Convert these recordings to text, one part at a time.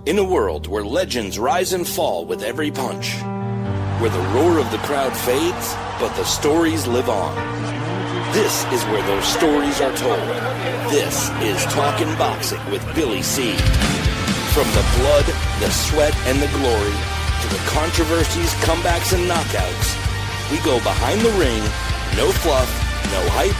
In a world where legends rise and fall with every punch, where the roar of the crowd fades, but the stories live on. This is where those stories are told. This is Talkin' Boxing with Billy C. From the blood, the sweat, and the glory, to the controversies, comebacks, and knockouts, we go behind the ring, no fluff, no hype,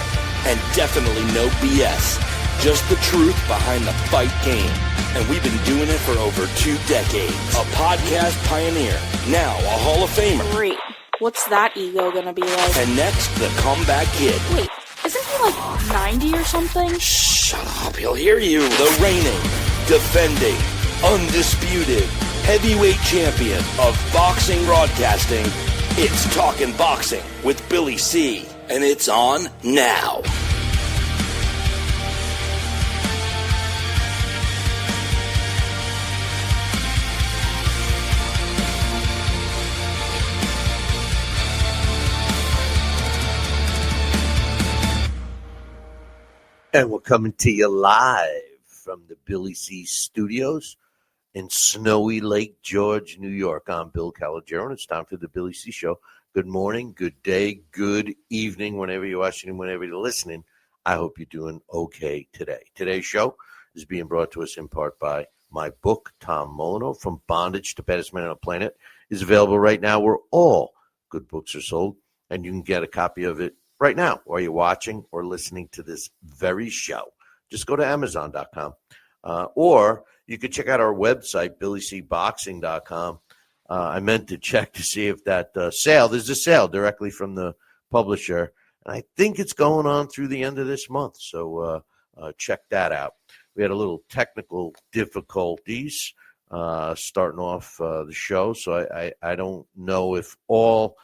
and definitely no BS. Just the truth behind the fight game. And we've been doing it for over 2 decades. A podcast pioneer, now a Hall of Famer. Great. What's that ego gonna be like? And next, the comeback kid. Wait, isn't he like 90 or something? Shut up, he'll hear you. The reigning, defending, undisputed, heavyweight champion of boxing broadcasting. It's Talkin' Boxing with Billy C. And it's on now. And we're coming to you live from the Billy C Studios in snowy Lake George, New York. I'm Bill Calogero, and it's time for the Billy C Show. Good morning, good day, good evening, whenever you're watching and whenever you're listening. I hope you're doing okay today. Today's show is being brought to us in part by my book, Tom Molyneux, From Bondage to Baddest Man on the Planet, is available right now where all good books are sold, and you can get a copy of it right now while you're watching or listening to this very show. Just go to Amazon.com. Or you could check out our website, BillyCBoxing.com. I meant to check to see if that there's a sale directly from the publisher. And I think it's going on through the end of this month. So check that out. We had a little technical difficulties starting off the show. So I don't know if all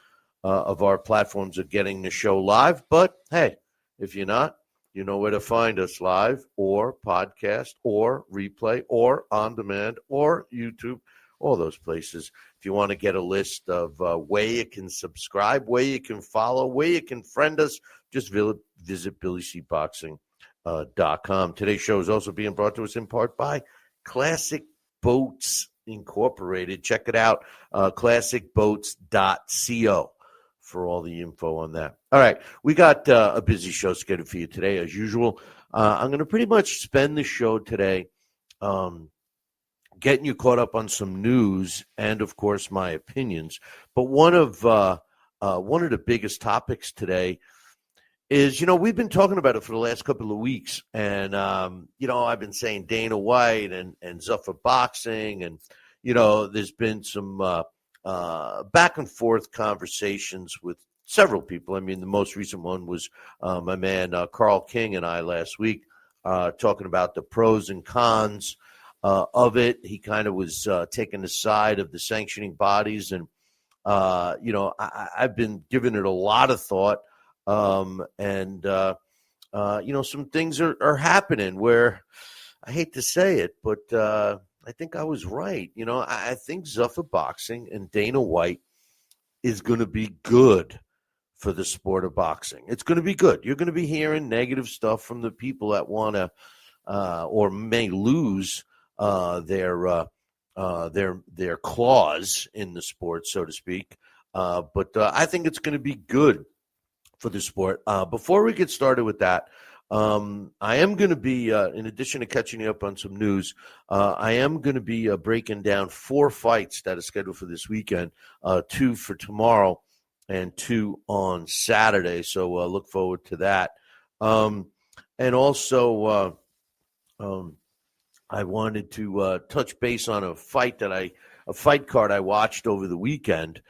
of our platforms are getting the show live. But, hey, if you're not, you know where to find us live or podcast or replay or on demand or YouTube, all those places. If you want to get a list of where you can subscribe, where you can follow, where you can friend us, just visit BillyCBoxing.com. Today's show is also being brought to us in part by Classic Boats Incorporated. Check it out, classicboats.co. for all the info on that. All right, we got a busy show scheduled for you today, as usual. I'm going to pretty much spend the show today getting you caught up on some news and, of course, my opinions. But one of the biggest topics today is, we've been talking about it for the last couple of weeks. And, I've been saying Dana White and Zuffa boxing. And, there's been some back and forth conversations with several people. I mean, the most recent one was my man Carl King and I last week talking about the pros and cons of it. He kind of was taking the side of the sanctioning bodies, and I've been giving it a lot of thought, and some things are happening where I hate to say it, but I think I was right. I think Zuffa boxing and Dana White is going to be good for the sport of boxing. It's going to be good. You're going to be hearing negative stuff from the people that want to or may lose their claws in the sport, so to speak. But I think it's going to be good for the sport. Before we get started with that, I am going to be, in addition to catching you up on some news, I am going to be breaking down 4 fights that are scheduled for this weekend, 2 for tomorrow and 2 on Saturday. So look forward to that. And also, I wanted to touch base on a fight card I watched over the weekend.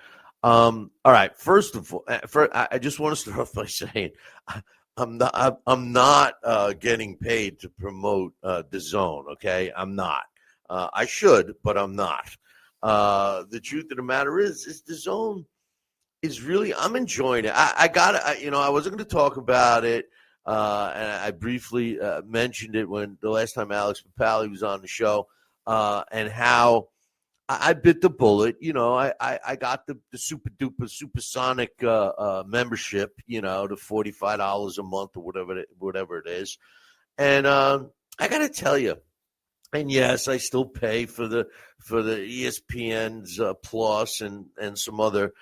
All right. First of all, I just want to start off by saying I'm not getting paid to promote DAZN, okay? I'm not. I should, but I'm not. The truth of the matter is DAZN is really, I'm enjoying it. I wasn't going to talk about it, and I briefly mentioned it when the last time Alex Papali was on the show, and how I bit the bullet. I got the super duper supersonic membership, the $45 a month or whatever it is. And I got to tell you, And yes, I still pay for the ESPN's Plus and some other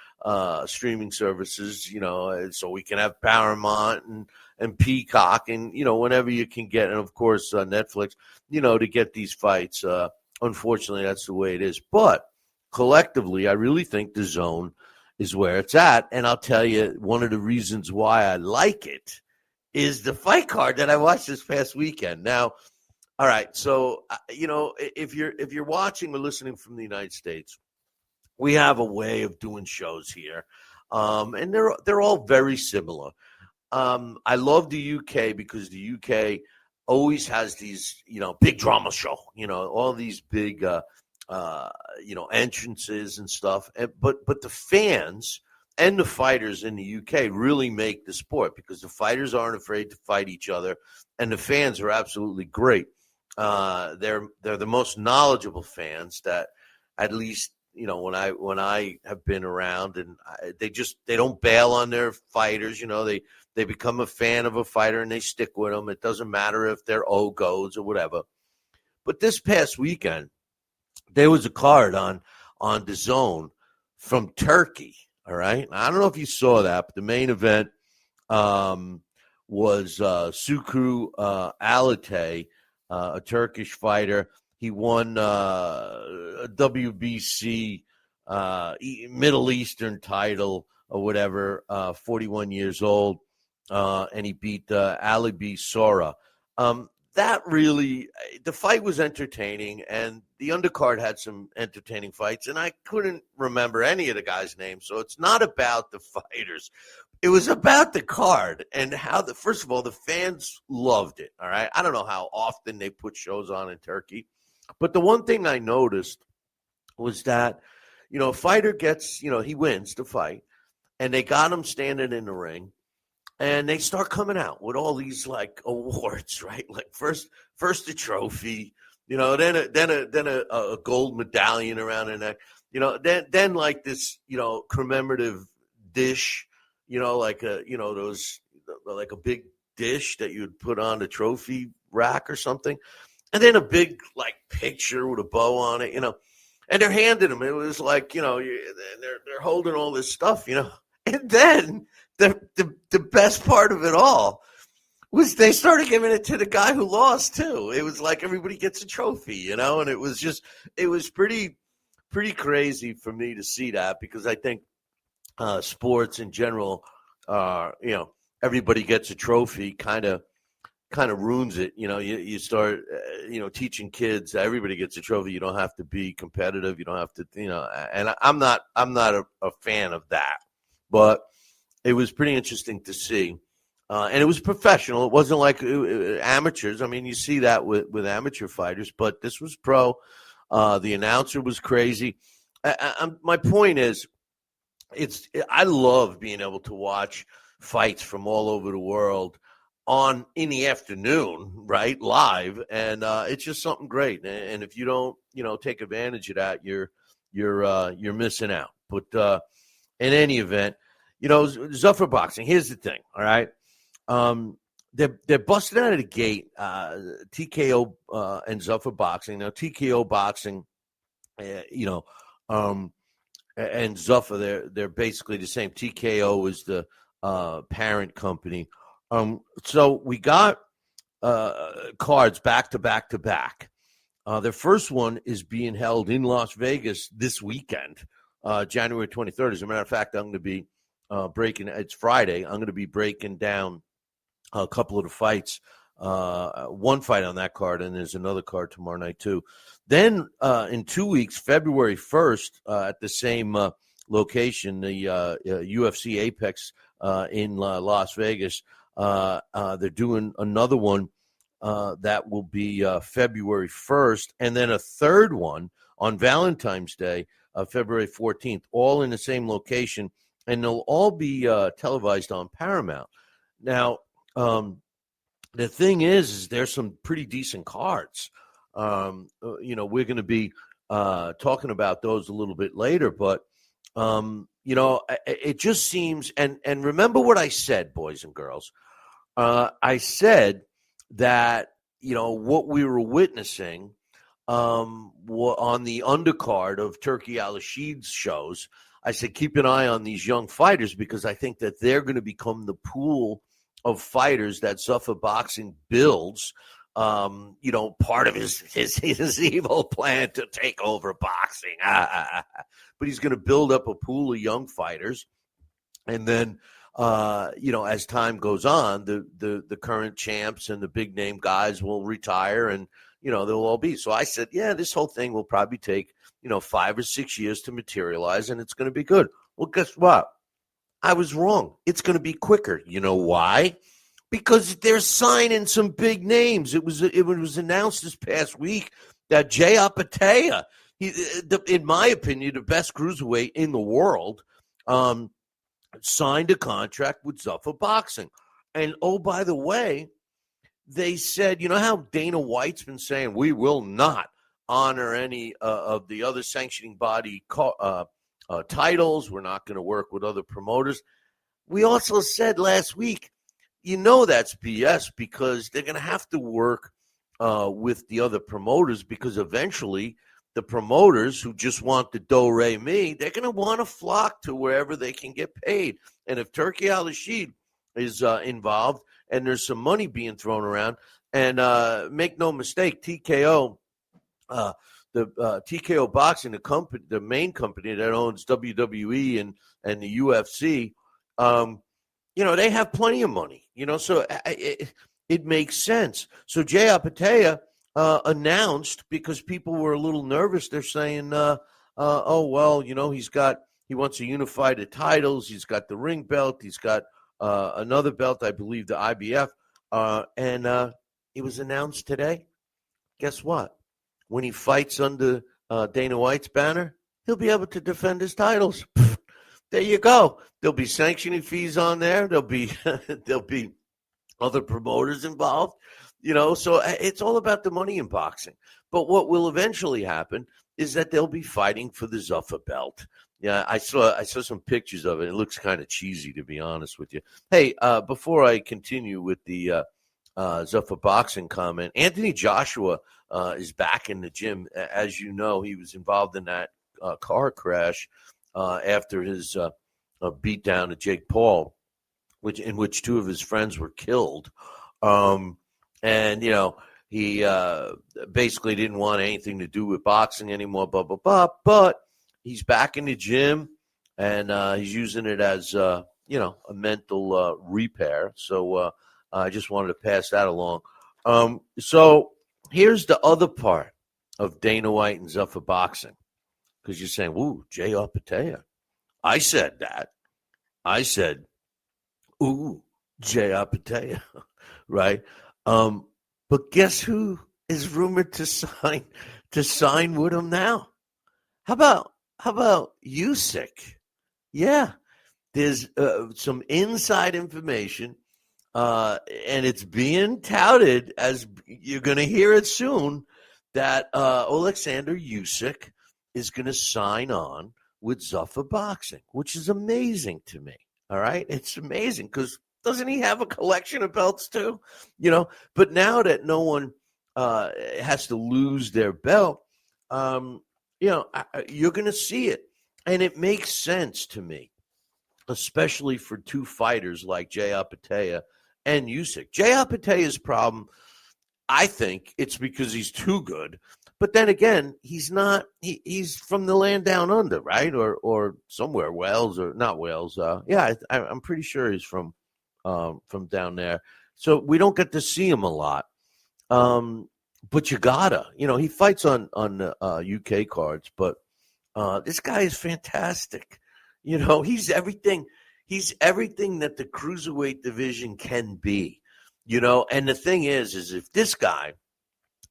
streaming services, so we can have Paramount and Peacock and whenever you can get, and of course Netflix, to get these fights. Unfortunately, that's the way it is. But collectively, I really think the Zone is where it's at, and I'll tell you one of the reasons why I like it is the fight card that I watched this past weekend. Now, all right, so if you're watching or listening from the United States, we have a way of doing shows here, and they're all very similar. I love the UK because the UK always has these big drama show, all these big entrances and stuff. But the fans and the fighters in the UK really make the sport because the fighters aren't afraid to fight each other, and the fans are absolutely great. They're the most knowledgeable fans that, at least when I have been around, and they don't bail on their fighters. They become a fan of a fighter and they stick with them. It doesn't matter if they're Ogos or whatever. But this past weekend, there was a card on the Zone from Turkey. All right, I don't know if you saw that, but the main event was Sukru Alate, a Turkish fighter. He won a WBC Middle Eastern title or whatever, 41 years old, and he beat Ali Sora. The fight was entertaining, and the undercard had some entertaining fights, and I couldn't remember any of the guys' names, so it's not about the fighters. It was about the card and how first of all, the fans loved it, all right? I don't know how often they put shows on in Turkey, but the one thing I noticed was that, a fighter gets, he wins the fight, and they got him standing in the ring, and they start coming out with all these like awards, right? Like first a trophy, then a gold medallion around their neck, then like this, commemorative dish, like those like a big dish that you'd put on the trophy rack or something, and then a big like picture with a bow on it, and they're handing them. It was like they're holding all this stuff, and then. The best part of it all was they started giving it to the guy who lost too. It was like everybody gets a trophy, and it was pretty crazy for me to see that because I think sports in general, everybody gets a trophy kind of ruins it. You start teaching kids everybody gets a trophy. You don't have to be competitive. You don't have to and I'm not a fan of that, but. It was pretty interesting to see, and it was professional. It wasn't like amateurs. I mean, you see that with amateur fighters, but this was pro. The announcer was crazy. My point is, I love being able to watch fights from all over the world in the afternoon, right, live, and it's just something great. And if you don't, take advantage of that, you're missing out. But in any event. Zuffa boxing. Here's the thing, all right? They're busting out of the gate, TKO and Zuffa boxing. Now, TKO boxing, and Zuffa, they're basically the same. TKO is the parent company. So we got cards back to back to back. Their first one is being held in Las Vegas this weekend, January 23rd. As a matter of fact, I'm going to be it's Friday. I'm going to be breaking down a couple of the fights. One fight on that card, and there's another card tomorrow night too. Then in 2 weeks, February 1st, at the same location, the UFC Apex in Las Vegas, they're doing another one that will be February 1st, and then a third one on Valentine's Day, February 14th, all in the same location. And they'll all be televised on Paramount. Now, the thing is there's some pretty decent cards. We're going to be talking about those a little bit later. But, it just seems – and remember what I said, boys and girls. I said that, what we were witnessing on the undercard of Turki Al-Rashid's shows. I said, keep an eye on these young fighters because I think that they're going to become the pool of fighters that Zuffa Boxing builds. Part of his evil plan to take over boxing. But he's going to build up a pool of young fighters. And then, as time goes on, the current champs and the big name guys will retire and, they'll all be. So I said, yeah, this whole thing will probably take, 5 or 6 years to materialize and it's going to be good. Well, guess what? I was wrong. It's going to be quicker. You know why? Because they're signing some big names. It was announced this past week that Jai Opetaia, in my opinion, the best cruiserweight in the world, signed a contract with Zuffa Boxing. And, oh, by the way, they said, how Dana White's been saying, we will not honor any of the other sanctioning body titles. We're not going to work with other promoters. We also said last week, that's BS because they're going to have to work with the other promoters because eventually the promoters who just want the do-re-mi, they're going to want to flock to wherever they can get paid. And if Turki Al-Rashid is involved and there's some money being thrown around, and make no mistake, TKO, TKO Boxing, the main company that owns WWE and the UFC, they have plenty of money, so it makes sense. So Jai Opetaia announced, because people were a little nervous, they're saying, he wants to unify the titles. He's got the ring belt. He's got another belt, I believe, the IBF. And it was announced today. Guess what? When he fights under Dana White's banner, he'll be able to defend his titles. There you go. There'll be sanctioning fees on there. There'll be other promoters involved, so it's all about the money in boxing. But what will eventually happen is that they'll be fighting for the Zuffa belt. Yeah, I saw some pictures of it. It looks kind of cheesy, to be honest with you. Hey, before I continue with the Zuffa Boxing comment, Anthony Joshua is back in the gym. As you know, he was involved in that car crash after his beatdown of Jake Paul, in which two of his friends were killed. And, he basically didn't want anything to do with boxing anymore, blah, blah, blah. But he's back in the gym, and he's using it as, a mental repair. So I just wanted to pass that along. So here's the other part of Dana White and Zuffa Boxing, because you're saying, ooh, Jai Opetaia. I said that. I said, ooh, Jai Opetaia, right? But guess who is rumored to sign with him now? How about Usyk? Yeah, there's some inside information, and it's being touted, as you're going to hear it soon, that Oleksandr Usyk is going to sign on with Zuffa Boxing, which is amazing to me. All right, it's amazing because doesn't he have a collection of belts too? But now that no one has to lose their belt, you're going to see it. And it makes sense to me, especially for two fighters like Jai Opetaia and Usyk. Jai Opetaia's problem, I think, it's because he's too good. But then again, he's not. He's from the land down under, right? Or somewhere, Wales or not Wales. I'm pretty sure he's from down there. So we don't get to see him a lot. But you gotta, he fights on UK cards, but this guy is fantastic. He's everything. He's everything that the cruiserweight division can be. And the thing is if this guy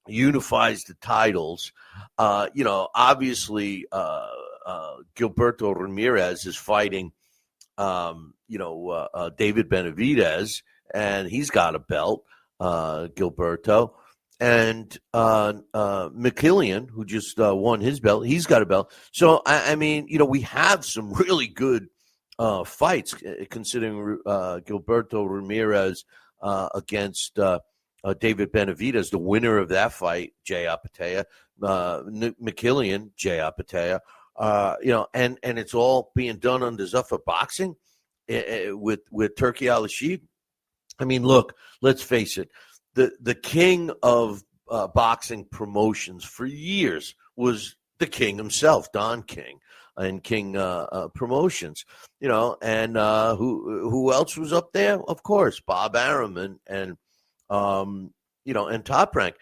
unifies the titles, obviously Gilberto Ramirez is fighting, David Benavidez, and he's got a belt, Gilberto. And McKillian, who just won his belt, he's got a belt. So, we have some really good fights, considering Gilberto Ramirez against David Benavidez, the winner of that fight, Jai Opetaia, McKillian, Jai Opetaia, and it's all being done under Zuffa Boxing with Turkey Al-Rashid. I mean, look, let's face it. The king of boxing promotions for years was the king himself, Don King, and King Promotions. And who else was up there? Of course, Bob Arum and Top Rank.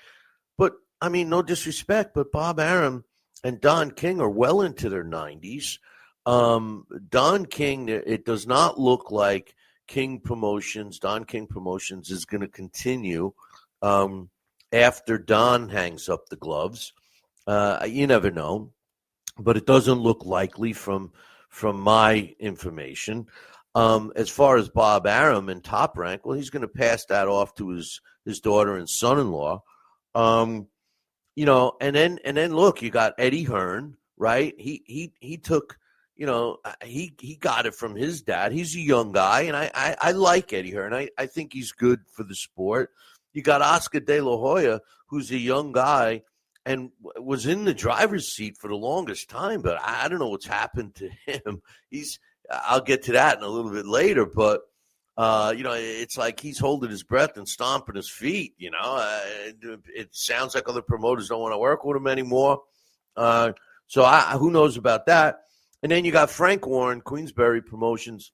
But I mean, no disrespect, but Bob Arum and Don King are well into their 90s. Don King, it does not look like King Promotions, Don King Promotions is going to continue after Don hangs up the gloves. You never know, but it doesn't look likely from my information. As far as Bob Arum and Top Rank, well, he's going to pass that off to his daughter and son-in-law. And then look, you got Eddie Hearn, right? He took. He got it from his dad. He's a young guy, and I like Eddie Hearn. I think he's good for the sport. You got Oscar De La Hoya, who's a young guy and was in the driver's seat for the longest time, but I don't know what's happened to him. I'll get to that in a little bit later, but it's like he's holding his breath and stomping his feet. It sounds like other promoters don't want to work with him anymore. So who knows about that? And then you got Frank Warren, Queensberry Promotions.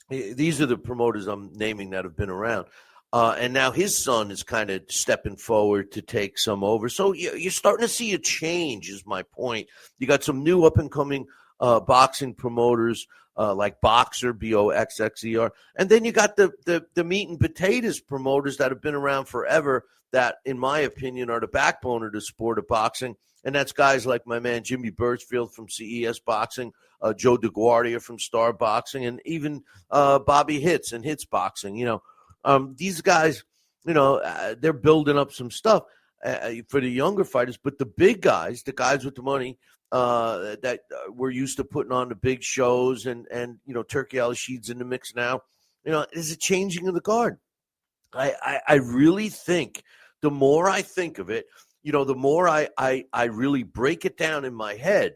These are the promoters I'm naming that have been around. And now his son is kind of stepping forward to take some over. So you're starting to see a change, is my point. You got some new up-and-coming boxing promoters like Boxer, Boxxer. And then you got the meat and potatoes promoters that have been around forever that, in my opinion, are the backbone of the sport of boxing. And that's guys like my man Jimmy Birchfield from CES Boxing, Joe DeGuardia from Star Boxing, and even Bobby Hitz and Hitz Boxing. These guys, they're building up some stuff for the younger fighters. But the big guys, the guys with the money that we're used to putting on the big shows, and Turkey Al-Rashid's in the mix now, there's a changing of the guard. I really think the more I think of it, the more I really break it down in my head,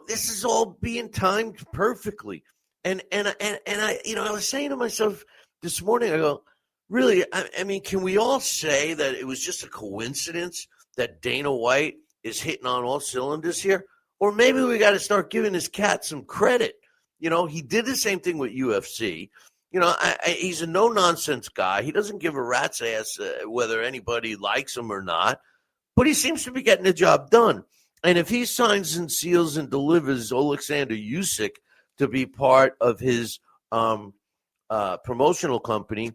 this is all being timed perfectly. And I was saying to myself this morning, I go, really, I mean, can we all say that it was just a coincidence that Dana White is hitting on all cylinders here? Or maybe we got to start giving this cat some credit. He did the same thing with UFC. He's a no-nonsense guy. He doesn't give a rat's ass whether anybody likes him or not. But he seems to be getting the job done. And if he signs and seals and delivers Oleksandr Usyk to be part of his promotional company,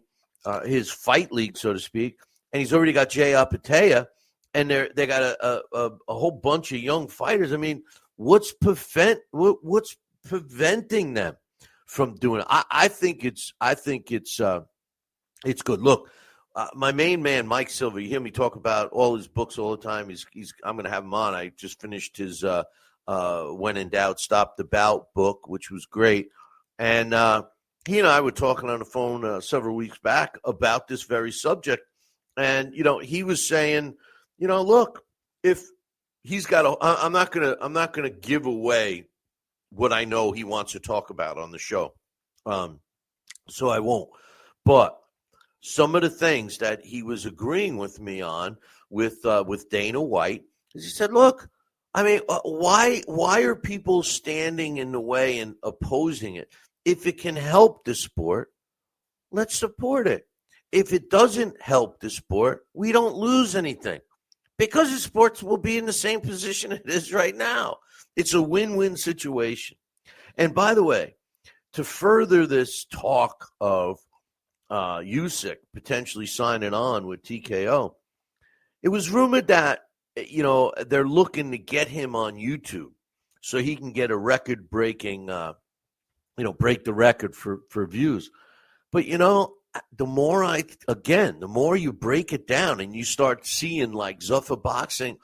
his fight league, so to speak, and he's already got Jai Opetaia, and they got a whole bunch of young fighters. I mean, what's preventing them from doing it? I think it's good. Look. My main man, Mike Silva, you hear me talk about all his books all the time. I'm going to have him on. I just finished his When in Doubt, Stop the Bout book, which was great. And he and I were talking on the phone several weeks back about this very subject. And, he was saying, look, if he's got I'm not going to give away what I know he wants to talk about on the show. So I won't. But some of the things that he was agreeing with me on with Dana White is he said, look, I mean, why are people standing in the way and opposing it? If it can help the sport, let's support it. If it doesn't help the sport, we don't lose anything because the sports will be in the same position it is right now. It's a win-win situation. And by the way, to further this talk of Usyk potentially signing on with TKO, it was rumored that they're looking to get him on YouTube so he can get a record-breaking, break the record for views. But the more you break it down and you start seeing like Zuffa Boxing,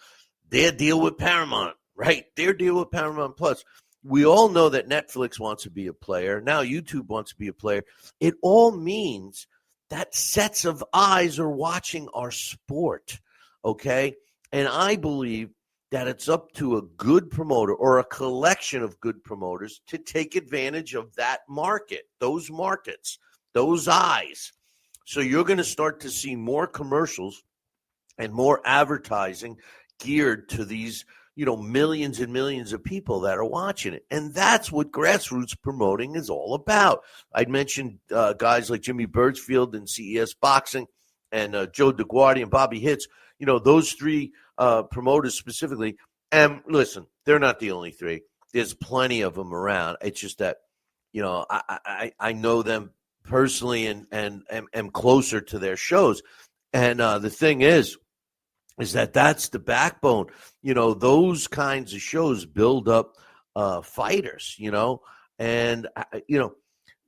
their deal with Paramount, right? Their deal with Paramount Plus. We all know that Netflix wants to be a player. Now YouTube wants to be a player. It all means that sets of eyes are watching our sport, okay? And I believe that it's up to a good promoter or a collection of good promoters to take advantage of that market, those markets, those eyes. So you're going to start to see more commercials and more advertising geared to these, millions and millions of people that are watching it. And that's what grassroots promoting is all about. I'd mentioned guys like Jimmy Birchfield and CES Boxing and Joe DeGuardi and Bobby Hitz, those three promoters specifically. And listen, they're not the only three. There's plenty of them around. It's just that, I know them personally and am closer to their shows. And the thing is that's the backbone. Those kinds of shows build up fighters, and,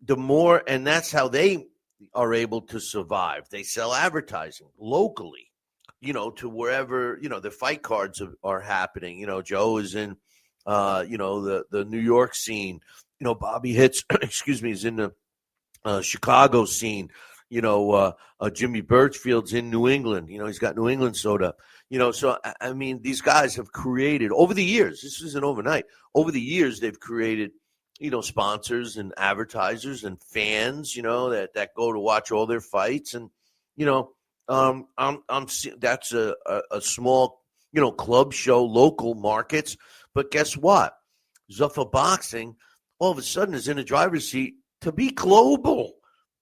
the more, and that's how they are able to survive. They sell advertising locally, to wherever, the fight cards are happening. Joe is in, the New York scene. Bobby Hitz, is in the Chicago scene. Jimmy Birchfield's in New England. He's got New England soda. So, I mean, these guys have created over the years. This isn't overnight. Over the years, they've created, sponsors and advertisers and fans, that go to watch all their fights. And, that's a small, club show, local markets. But guess what? Zuffa Boxing all of a sudden is in a driver's seat to be global.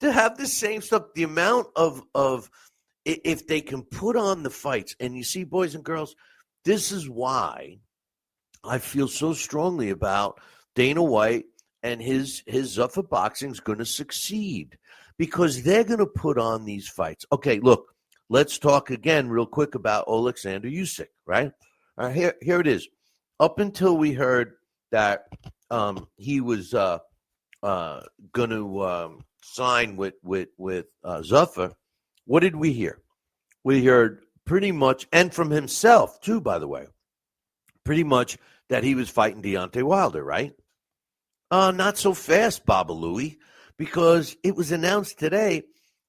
To have the same stuff, the amount of if they can put on the fights, and you see, boys and girls, this is why I feel so strongly about Dana White and his Zuffa Boxing is going to succeed because they're going to put on these fights. Okay, look, let's talk again real quick about Oleksandr Usyk, right? Here it is. Up until we heard that he was going to sign with Zuffa, what did we hear? We heard pretty much, and from himself too, by the way, pretty much that he was fighting Deontay Wilder, right? Not so fast, Baba Louie, because it was announced today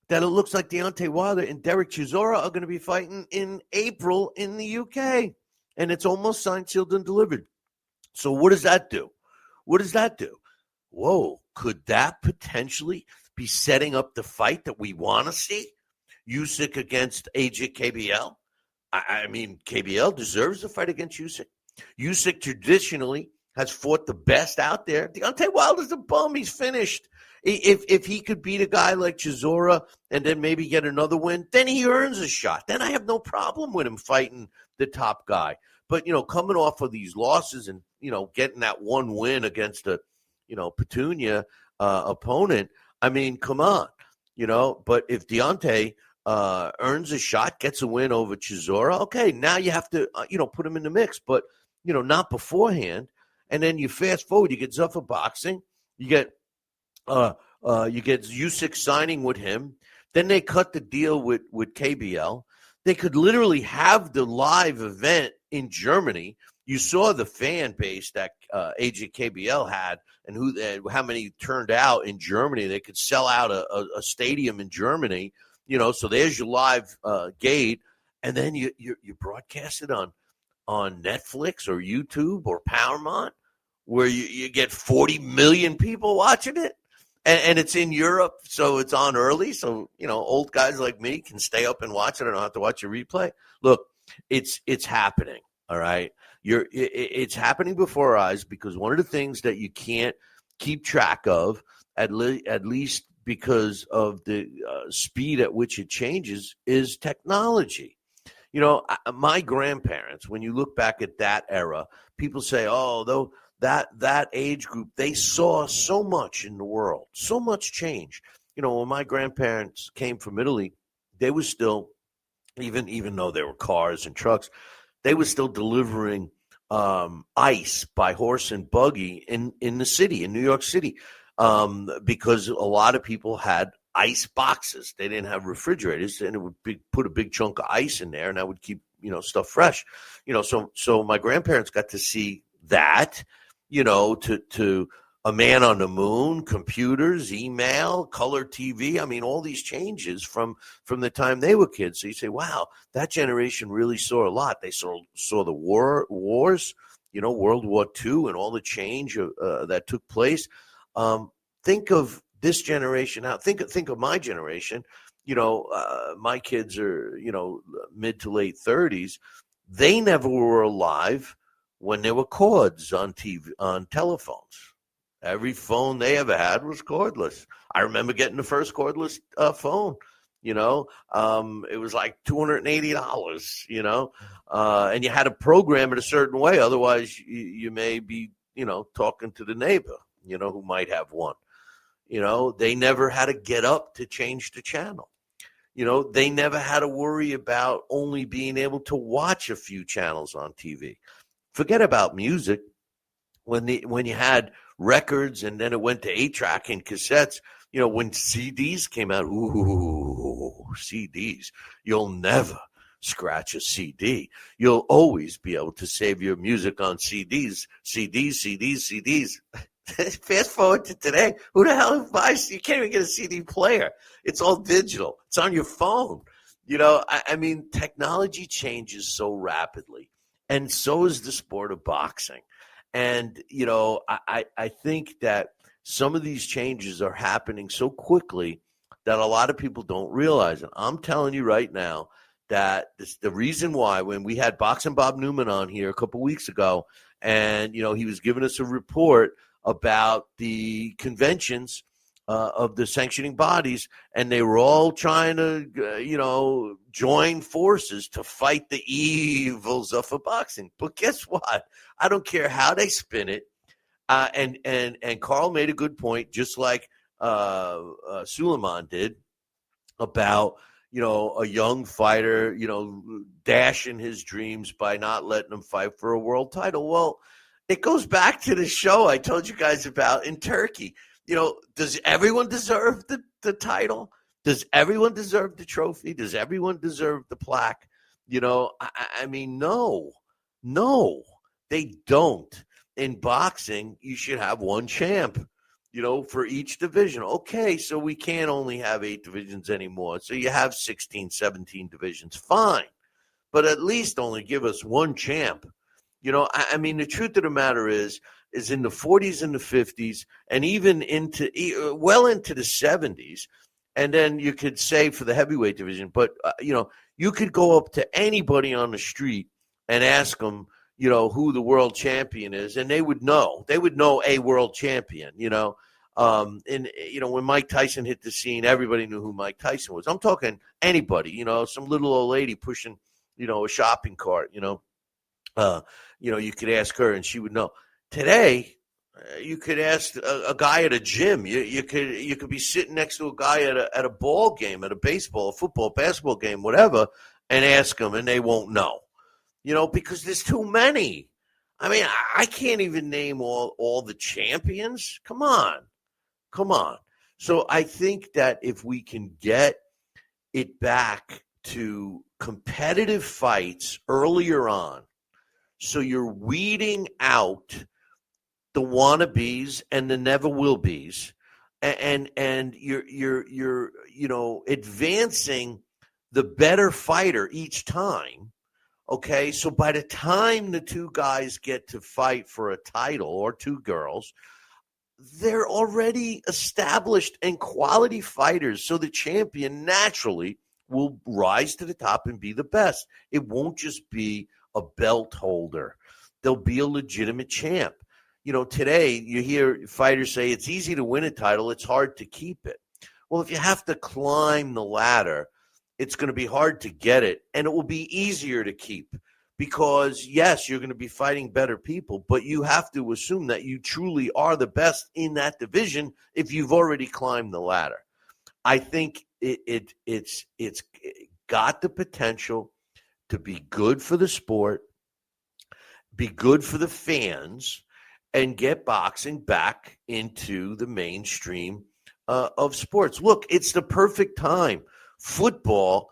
that it looks like Deontay Wilder and Derek Chisora are going to be fighting in April in the UK, and it's almost signed, sealed, and delivered. So what does that do? Whoa, could that potentially be setting up the fight that we want to see? Usyk against AJ KBL? I mean, KBL deserves a fight against Usyk. Usyk traditionally has fought the best out there. Deontay Wilder's a bum. He's finished. If he could beat a guy like Chisora and then maybe get another win, then he earns a shot. Then I have no problem with him fighting the top guy. But, coming off of these losses and, getting that one win against a, Petunia opponent, I mean, come on, but if Deontay earns a shot, gets a win over Chisora, okay, now you have to, put him in the mix, but, not beforehand. And then you fast forward, you get Zuffa Boxing, you get Usyk signing with him. Then they cut the deal with KBL. They could literally have the live event in Germany. You saw the fan base that AJ KBL had and how many turned out in Germany. They could sell out a stadium in Germany, so there's your live gate. And then you broadcast it on Netflix or YouTube or Paramount where you get 40 million people watching it. And it's in Europe, so it's on early. So, old guys like me can stay up and watch it. I don't have to watch a replay. Look, it's happening, all right? It's happening before our eyes because one of the things that you can't keep track of, at least because of the speed at which it changes, is technology. My grandparents, when you look back at that era, people say, oh, though, that age group, they saw so much in the world, so much change. When my grandparents came from Italy, they were still, even though there were cars and trucks, they were still delivering ice by horse and buggy in the city, in New York City, because a lot of people had ice boxes. They didn't have refrigerators, and it would put a big chunk of ice in there, and that would keep stuff fresh. So my grandparents got to see that. To a man on the moon, computers, email, color TV. I mean, all these changes from the time they were kids. So you say, wow, that generation really saw a lot. They saw the wars, World War II and all the change that took place. Think of this generation now. Think of my generation. My kids are, mid to late 30s. They never were alive when there were cords on TV, on telephones. Every phone they ever had was cordless. I remember getting the first cordless phone. It was like $280, and you had to program it a certain way. Otherwise, you may be, talking to the neighbor, who might have one. They never had to get up to change the channel. They never had to worry about only being able to watch a few channels on TV. Forget about music. When you had records and then it went to 8-track and cassettes, when CDs came out, CDs, you'll never scratch a CD. You'll always be able to save your music on CDs. Fast forward to today, who the hell buys? You can't even get a CD player. It's all digital. It's on your phone. I mean, technology changes so rapidly, and so is the sport of boxing. And, I think that some of these changes are happening so quickly that a lot of people don't realize it. I'm telling you right now that the reason why, when we had Boxing Bob Newman on here a couple weeks ago, and, he was giving us a report about the conventions of the sanctioning bodies, and they were all trying to, join forces to fight the evils of boxing. But guess what? I don't care how they spin it. And Carl made a good point, just like Suleiman did, about, a young fighter, dashing his dreams by not letting him fight for a world title. Well, it goes back to the show I told you guys about in Turkey. Does everyone deserve the title? Does everyone deserve the trophy? Does everyone deserve the plaque? I mean, no, they don't. In boxing, you should have one champ, for each division. Okay, so we can't only have 8 divisions anymore. So you have 16, 17 divisions. Fine. But at least only give us one champ. I mean, the truth of the matter is in the 40s and the 50s, and even well into the 70s, and then you could say for the heavyweight division, but, you could go up to anybody on the street and ask them, who the world champion is, and they would know. They would know a world champion, and, when Mike Tyson hit the scene, everybody knew who Mike Tyson was. I'm talking anybody, some little old lady pushing, a shopping cart, you could ask her and she would know. Today, you could ask a guy at a gym. You could be sitting next to a guy at a ball game, at a baseball, a football, basketball game, whatever, and ask them, and they won't know. Because there's too many. I mean, I can't even name all the champions. Come on. So I think that if we can get it back to competitive fights earlier on, so you're weeding out the wannabes and the never will be's, and you're advancing the better fighter each time. Okay, so by the time the two guys get to fight for a title, or two girls, they're already established and quality fighters. So the champion naturally will rise to the top and be the best. It won't just be a belt holder. There'll be a legitimate champ. Today you hear fighters say it's easy to win a title, it's hard to keep it. Well, if you have to climb the ladder, it's going to be hard to get it, and it will be easier to keep because, yes, you're going to be fighting better people, but you have to assume that you truly are the best in that division if you've already climbed the ladder. I think it's got the potential to be good for the sport, be good for the fans, and get boxing back into the mainstream of sports. Look, it's the perfect time. Football,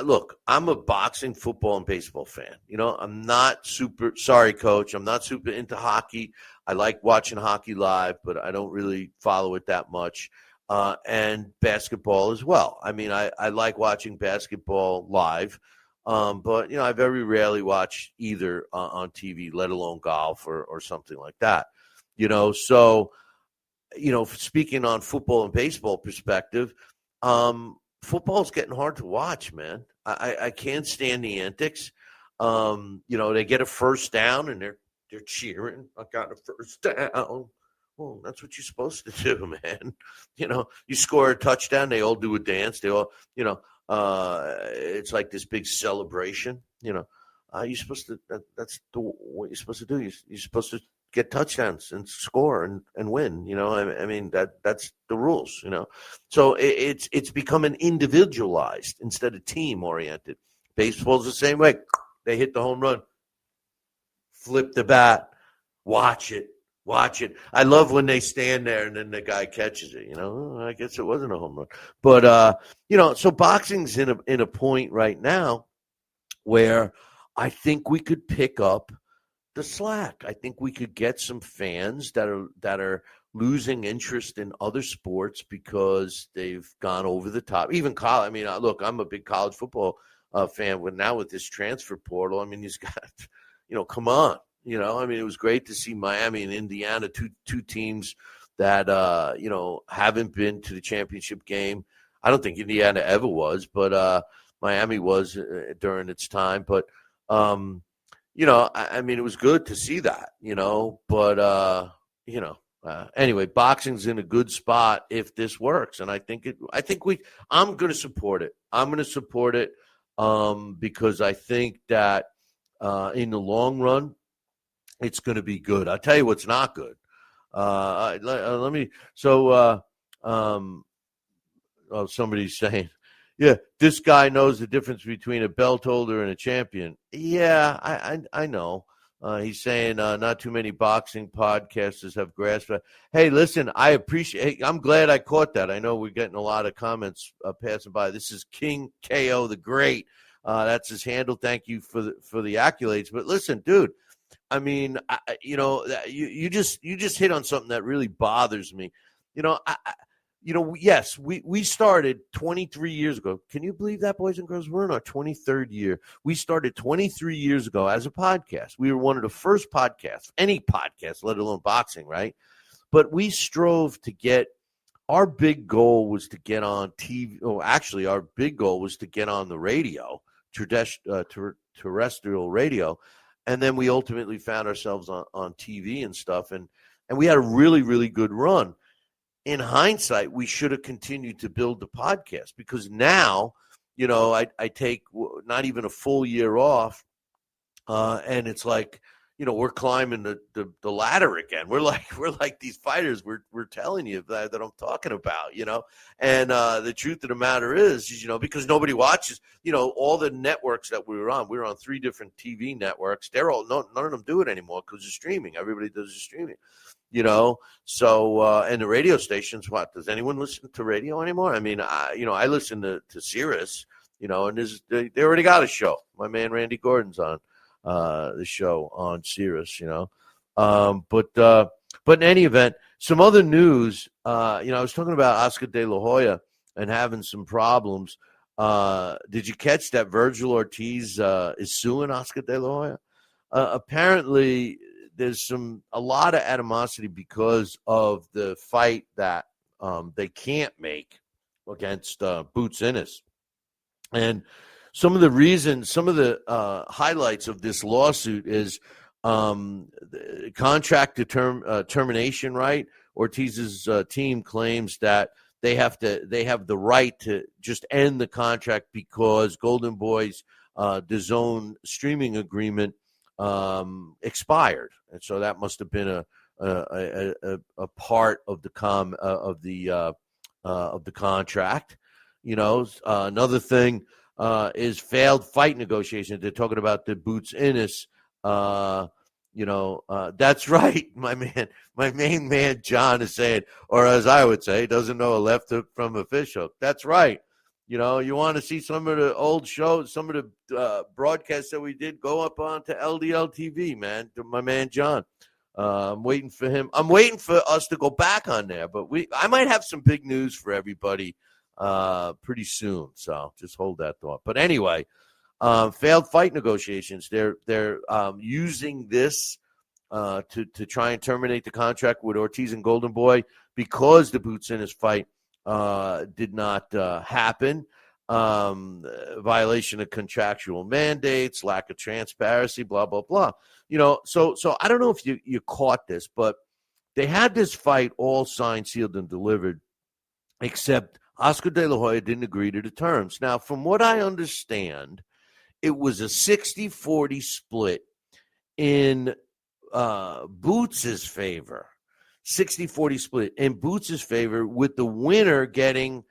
Look, I'm a boxing, football, and baseball fan. I'm not sorry, coach. I'm not super into hockey. I like watching hockey live, but I don't really follow it that much. And basketball as well. I mean, I like watching basketball live, but, I very rarely watch either on TV, let alone golf or something like that. So, speaking on football and baseball perspective, football's getting hard to watch, man. I can't stand the antics. They get a first down and they're cheering. I got a first down. Well, that's what you're supposed to do, man. You score a touchdown, they all do a dance. They all, it's like this big celebration. You're supposed to. That's what you're supposed to do. You're supposed to get touchdowns and score and win. I mean that's the rules. So it's becoming individualized instead of team oriented. Baseball's the same way. They hit the home run, flip the bat, watch it. I love when they stand there and then the guy catches it. I guess it wasn't a home run, but so boxing's in a point right now where I think we could pick up the slack. I think we could get some fans that are losing interest in other sports because they've gone over the top. Even college. I mean, look, I'm a big college football fan. Now with this transfer portal, I mean, he's got, come on. I mean, it was great to see Miami and Indiana, two teams that haven't been to the championship game. I don't think Indiana ever was, but Miami was during its time. But I mean, it was good to see that, but, anyway, boxing's in a good spot if this works. And I'm going to support it. Because I think that in the long run, it's going to be good. I'll tell you what's not good. Somebody's saying, yeah, this guy knows the difference between a belt holder and a champion. Yeah, I know. He's saying not too many boxing podcasters have grasped that. Hey, listen, I'm glad I caught that. I know we're getting a lot of comments passing by. This is King KO the Great. That's his handle. Thank you for the accolades. But listen, dude, I mean, you just hit on something that really bothers me. Yes, we started 23 years ago. Can you believe that, boys and girls? We're in our 23rd year. We started 23 years ago as a podcast. We were one of the first podcasts, any podcast, let alone boxing, right? But we strove to get – our big goal was to get on TV – actually, our big goal was to get on the radio, terrestrial radio, and then we ultimately found ourselves on TV and stuff, and we had a really, really good run. In hindsight, we should have continued to build the podcast because now, I take not even a full year off, and it's like, we're climbing the ladder again. We're like these fighters. We're telling you that I'm talking about, And the truth of the matter is, because nobody watches, all the networks that we were on 3 different TV networks. They're all none of them do it anymore because of streaming. Everybody does the streaming. So and the radio stations, what, does anyone listen to radio anymore? I mean, I listen to Sirius, and they already got a show. My man Randy Gordon's on the show on Sirius, but in any event, some other news, I was talking about Oscar De La Hoya and having some problems. Did you catch that Virgil Ortiz is suing Oscar De La Hoya? Apparently there's a lot of animosity because of the fight that they can't make against Boots Ennis. And some of the highlights of this lawsuit is contract termination right. Ortiz's team claims that they have the right to just end the contract because Golden Boy's DAZN streaming agreement expired, and so that must have been a part of the contract. Another thing is failed fight negotiations. They're talking about the Boots Ennis. That's right. My main man John is saying, or as I would say, doesn't know a left hook from a fish hook. That's right. You know, you want to see some of the old shows, some of the broadcasts that we did, go up onto LDL TV, man, to my man John. I'm waiting for him. I'm waiting for us to go back on there, but I might have some big news for everybody pretty soon. So just hold that thought. But anyway, failed fight negotiations. They're using this to try and terminate the contract with Ortiz and Golden Boy because the Boots Ennis fight did not happen. Violation of contractual mandates, lack of transparency, blah, blah, blah. You know, so I don't know if you caught this, but they had this fight all signed, sealed, and delivered, except Oscar De La Hoya didn't agree to the terms. Now, from what I understand, it was a 60-40 split in Boots' favor. 60-40 split in Boots' favor, with the winner getting,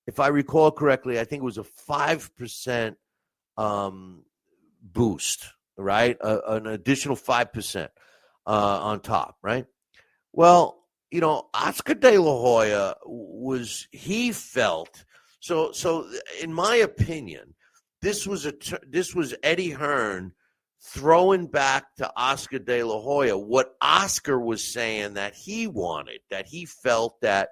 if I recall correctly, I think it was a 5% boost, right? An additional 5% on top, right? Well, you know, Oscar De La Hoya he felt, so in my opinion, this was Eddie Hearn throwing back to Oscar De La Hoya what Oscar was saying that he wanted, that he felt that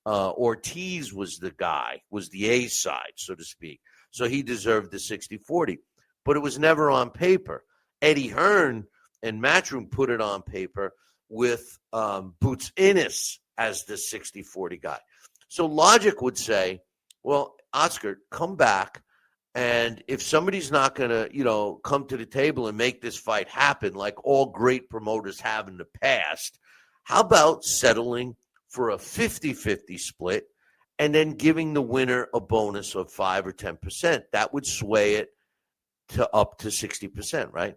Ortiz was the guy, was the A side, so to speak. So he deserved the 60-40. But it was never on paper. Eddie Hearn and Matchroom put it on paper with Boots Ennis as the 60-40 guy. So logic would say, well, Oscar, come back. And if somebody's not going to, you know, come to the table and make this fight happen like all great promoters have in the past, how about settling for a 50-50 split and then giving the winner a bonus of 5 or 10%? That would sway it to up to 60%, right?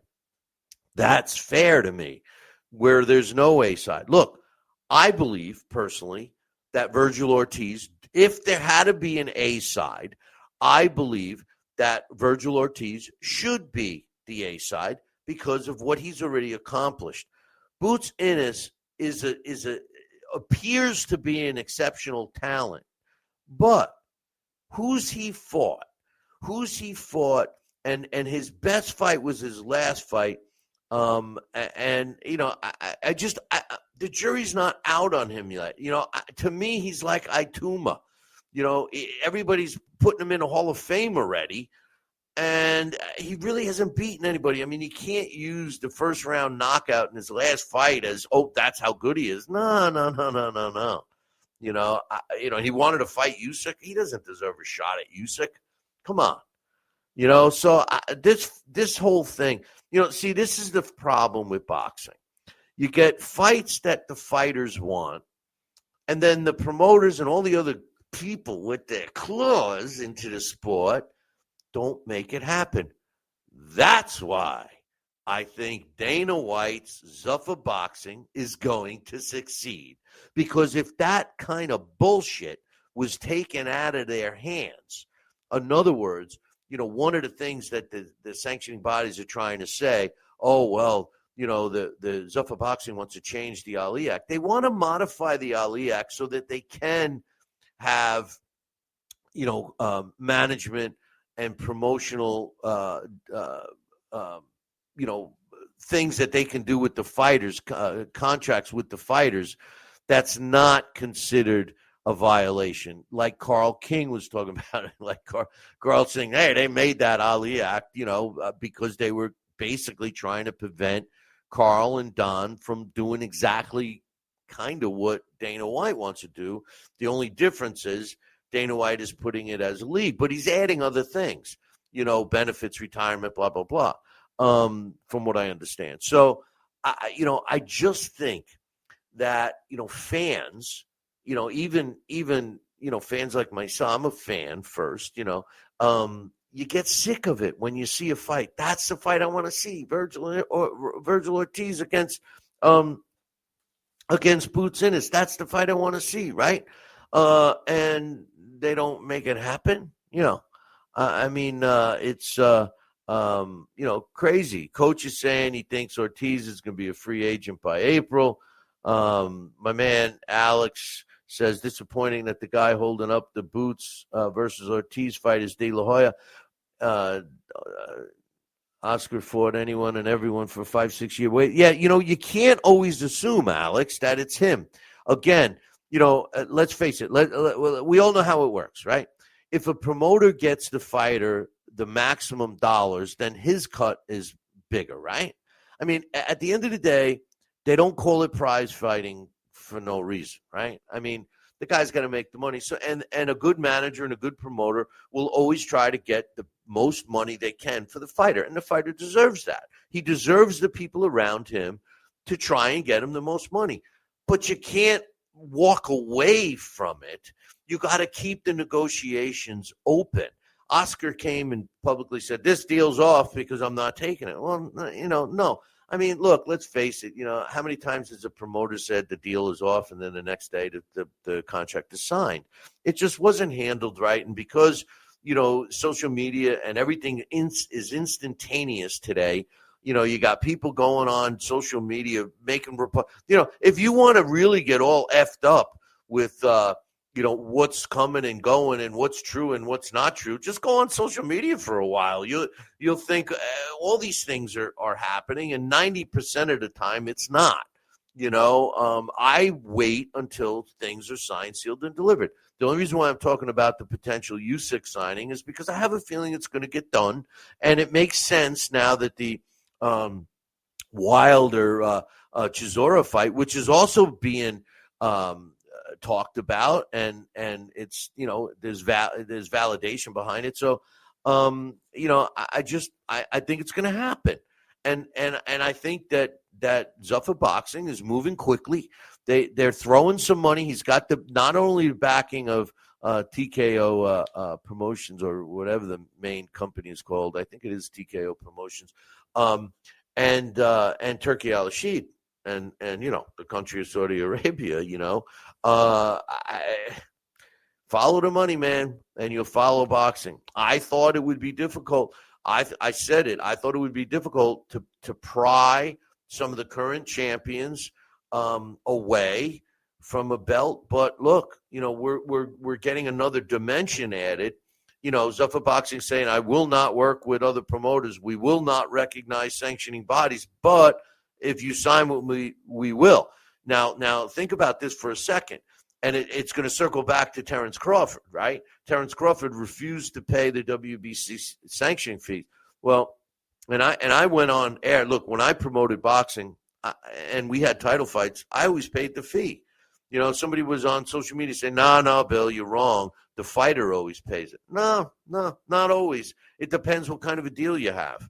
That's fair to me, where there's no A side. Look, I believe personally that Virgil Ortiz, if there had to be an A side, I believe that Virgil Ortiz should be the A side because of what he's already accomplished. Boots Ennis appears to be an exceptional talent, but who's he fought? And his best fight was his last fight. And you know, the jury's not out on him yet. You know, to me, he's like Ituma. You know, everybody's putting him in a Hall of Fame already, and he really hasn't beaten anybody. I mean, he can't use the first round knockout in his last fight as, oh, that's how good he is. No. You know, he wanted to fight Usyk. He doesn't deserve a shot at Usyk. Come on. You know, so this whole thing, you know, see, this is the problem with boxing. You get fights that the fighters want, and then the promoters and all the other people with their claws into the sport don't make it happen. That's why I think Dana White's Zuffa Boxing is going to succeed. Because if that kind of bullshit was taken out of their hands, in other words, you know, one of the things that the sanctioning bodies are trying to say, oh, well, you know, the Zuffa Boxing wants to change the Ali Act. They want to modify the Ali Act so that they can have, you know, management and promotional, you know, things that they can do with the fighters, contracts with the fighters, that's not considered a violation. Like Carl King was talking about it, like Carl saying, hey, they made that Ali Act, you know, because they were basically trying to prevent Carl and Don from doing exactly kind of what Dana White wants to do. The only difference is Dana White is putting it as a league, but he's adding other things, you know, benefits, retirement, blah, blah, blah, from what I understand. So, I just think that, you know, fans, you know, even, you know, fans like myself, I'm a fan first, you know, you get sick of it when you see a fight. That's the fight I want to see. Virgil Ortiz against Boots Ennis. That's the fight I want to see, right? And they don't make it happen. You know, I mean, it's you know, crazy. Coach is saying he thinks Ortiz is going to be a free agent by April. My man Alex says disappointing that the guy holding up the boots versus Ortiz fight is De La Hoya. Oscar fought anyone and everyone for 5-6 year wait. Yeah, you can't always assume, Alex, that it's him. Again, let's face it. We all know how it works, right? If a promoter gets the fighter the maximum dollars, then his cut is bigger, right? I mean, at the end of the day, they don't call it prize fighting for no reason, right? I mean, the guy's got to make the money. So, and a good manager and a good promoter will always try to get the most money they can for the fighter, and the fighter deserves that. He deserves the people around him to try and get him the most money. But you can't walk away from it. You got to keep the negotiations open. Oscar came and publicly said, this deal's off because I'm not taking it. Well, no. I mean, look, let's face it. How many times has a promoter said the deal is off and then the next day the contract is signed? It just wasn't handled right. And because, social media and everything is instantaneous today, you got people going on social media making, if you want to really get all effed up with, what's coming and going and what's true and what's not true, just go on social media for a while. You'll think all these things are happening, and 90% of the time it's not. I wait until things are signed, sealed, and delivered. The only reason why I'm talking about the potential Usyk signing is because I have a feeling it's going to get done, and it makes sense now that the Wilder Chisora fight, which is also being talked about, and it's there's validation behind it. So I think it's going to happen, and I think that Zuffa Boxing is moving quickly. They're throwing some money. He's got not only the backing of TKO Promotions, or whatever the main company is called. I think it is TKO Promotions, and Turkey Al Rashid. And the country of Saudi Arabia, follow the money, man, and you'll follow boxing. I thought it would be difficult. I said it. I thought it would be difficult to pry some of the current champions away from a belt. But look, we're getting another dimension added. Zuffa Boxing saying, I will not work with other promoters. We will not recognize sanctioning bodies, but if you sign with me, we will. Now think about this for a second, and it's going to circle back to Terrence Crawford, right? Terrence Crawford refused to pay the WBC sanctioning fee. Well, and I went on air. Look, when I promoted boxing and we had title fights, I always paid the fee. Somebody was on social media saying, no, Bill, you're wrong. The fighter always pays it. No, not always. It depends what kind of a deal you have,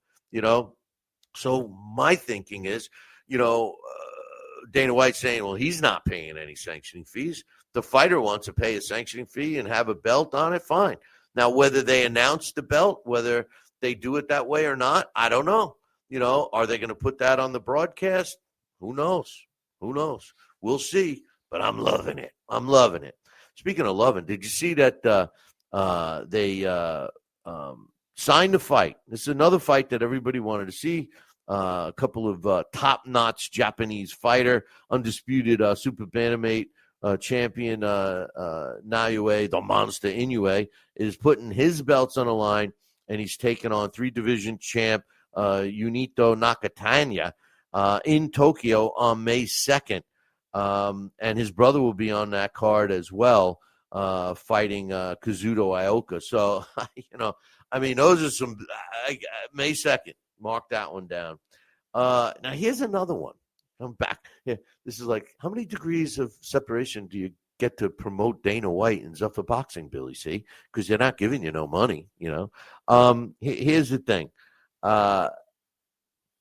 So my thinking is, Dana White saying, well, he's not paying any sanctioning fees. The fighter wants to pay a sanctioning fee and have a belt on it, fine. Now, whether they announce the belt, whether they do it that way or not, I don't know. Are they going to put that on the broadcast? Who knows? We'll see, but I'm loving it. Speaking of loving, did you see that they signed the fight? This is another fight that everybody wanted to see. A couple of top-notch Japanese fighter, undisputed super bantamweight champion Naoya, the monster Inoue, is putting his belts on the line, and he's taking on three-division champ Junito Nakatani in Tokyo on May 2nd. And his brother will be on that card as well, fighting Kazuto Ioka. So, those are some May 2nd. Mark that one down. Now, here's another one. I'm back. Yeah, this is like, how many degrees of separation do you get to promote Dana White and Zuffa Boxing, Billy C? Because they're not giving you no money, Here's the thing.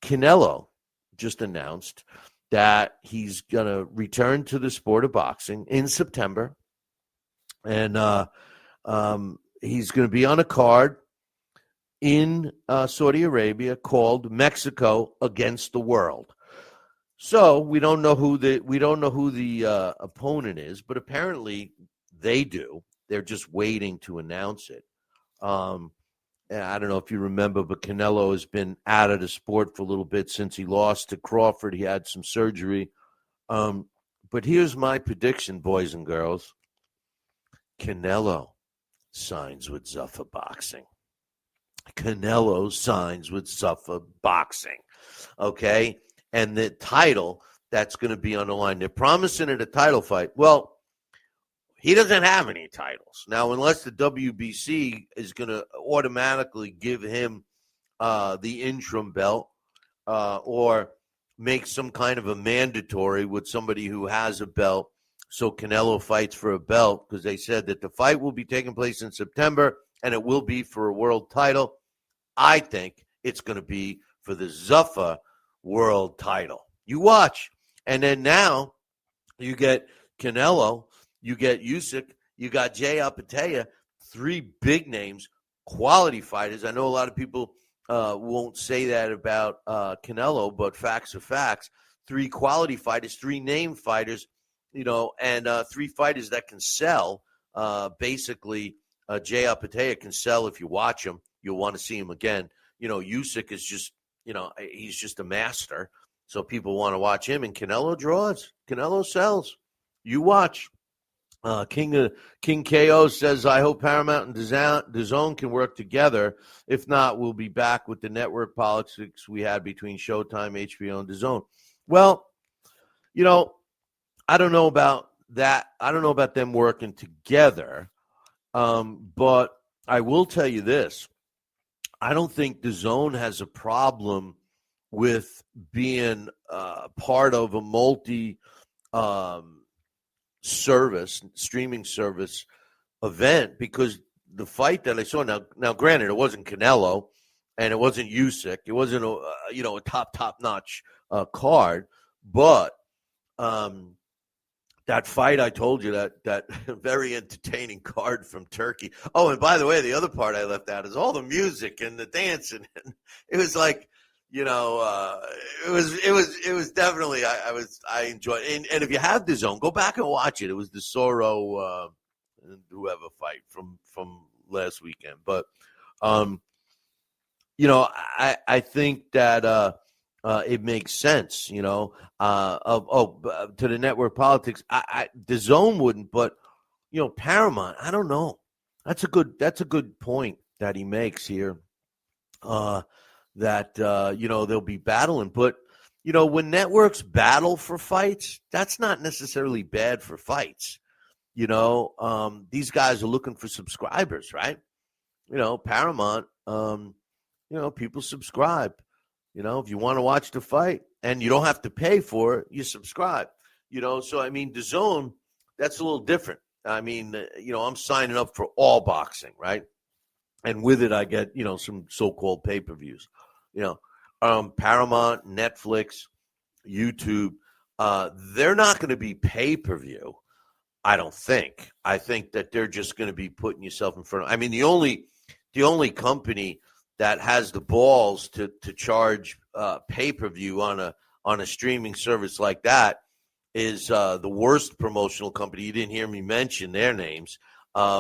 Canelo just announced that he's going to return to the sport of boxing in September. And he's going to be on a card in Saudi Arabia called Mexico Against the World. So we don't know who the opponent is, but apparently they do. They're just waiting to announce it. I don't know if you remember, but Canelo has been out of the sport for a little bit since he lost to Crawford. He had some surgery. But But here's my prediction, boys and girls. Canelo signs with Zuffa Boxing. Canelo signs with Zuffa Boxing. Okay? And the title that's going to be on the line. They're promising it a title fight. Well, he doesn't have any titles. Now, unless the WBC is going to automatically give him the interim belt or make some kind of a mandatory with somebody who has a belt, so Canelo fights for a belt, because they said that the fight will be taking place in September and it will be for a world title. I think it's going to be for the Zuffa world title. You watch. And then now you get Canelo, you get Usyk, you got Jai Opetaia, 3 big names, quality fighters. I know a lot of people won't say that about Canelo, but facts are facts. 3 quality fighters, 3 name fighters, and 3 fighters that can sell. Basically, Jai Opetaia can sell. If you watch him, you'll want to see him again. Usyk is just, he's just a master. So people want to watch him, and Canelo draws. Canelo sells. You watch. King KO says, I hope Paramount and DAZN can work together. If not, we'll be back with the network politics we had between Showtime, HBO, and DAZN. Well, I don't know about that. I don't know about them working together. But I will tell you this. I don't think DAZN has a problem with being part of a streaming service event, because the fight that I saw now granted, it wasn't Canelo and it wasn't Usyk, it wasn't a top notch card, but that fight I told you, that very entertaining card from Turkey. Oh, and by the way, the other part I left out is all the music and the dancing. It was like, it was definitely, I enjoyed it. And if you have DAZN, go back and watch it. It was the Soro whoever fight from last weekend. But I think that it makes sense, to the network politics. DAZN wouldn't, but Paramount, I don't know. That's a good point that he makes here. That they'll be battling, but when networks battle for fights, that's not necessarily bad for fights. These guys are looking for subscribers, right? Paramount, people subscribe. If you want to watch the fight and you don't have to pay for it, you subscribe. So I mean, DAZN, that's a little different. I mean, I'm signing up for all boxing, right? And with it, I get, some so-called pay-per-views. Paramount, Netflix, YouTube, they're not going to be pay-per-view, I don't think. I think that they're just going to be putting yourself in front of. I mean, the only company that has the balls to charge pay-per-view on a streaming service like that is the worst promotional company. You didn't hear me mention their names.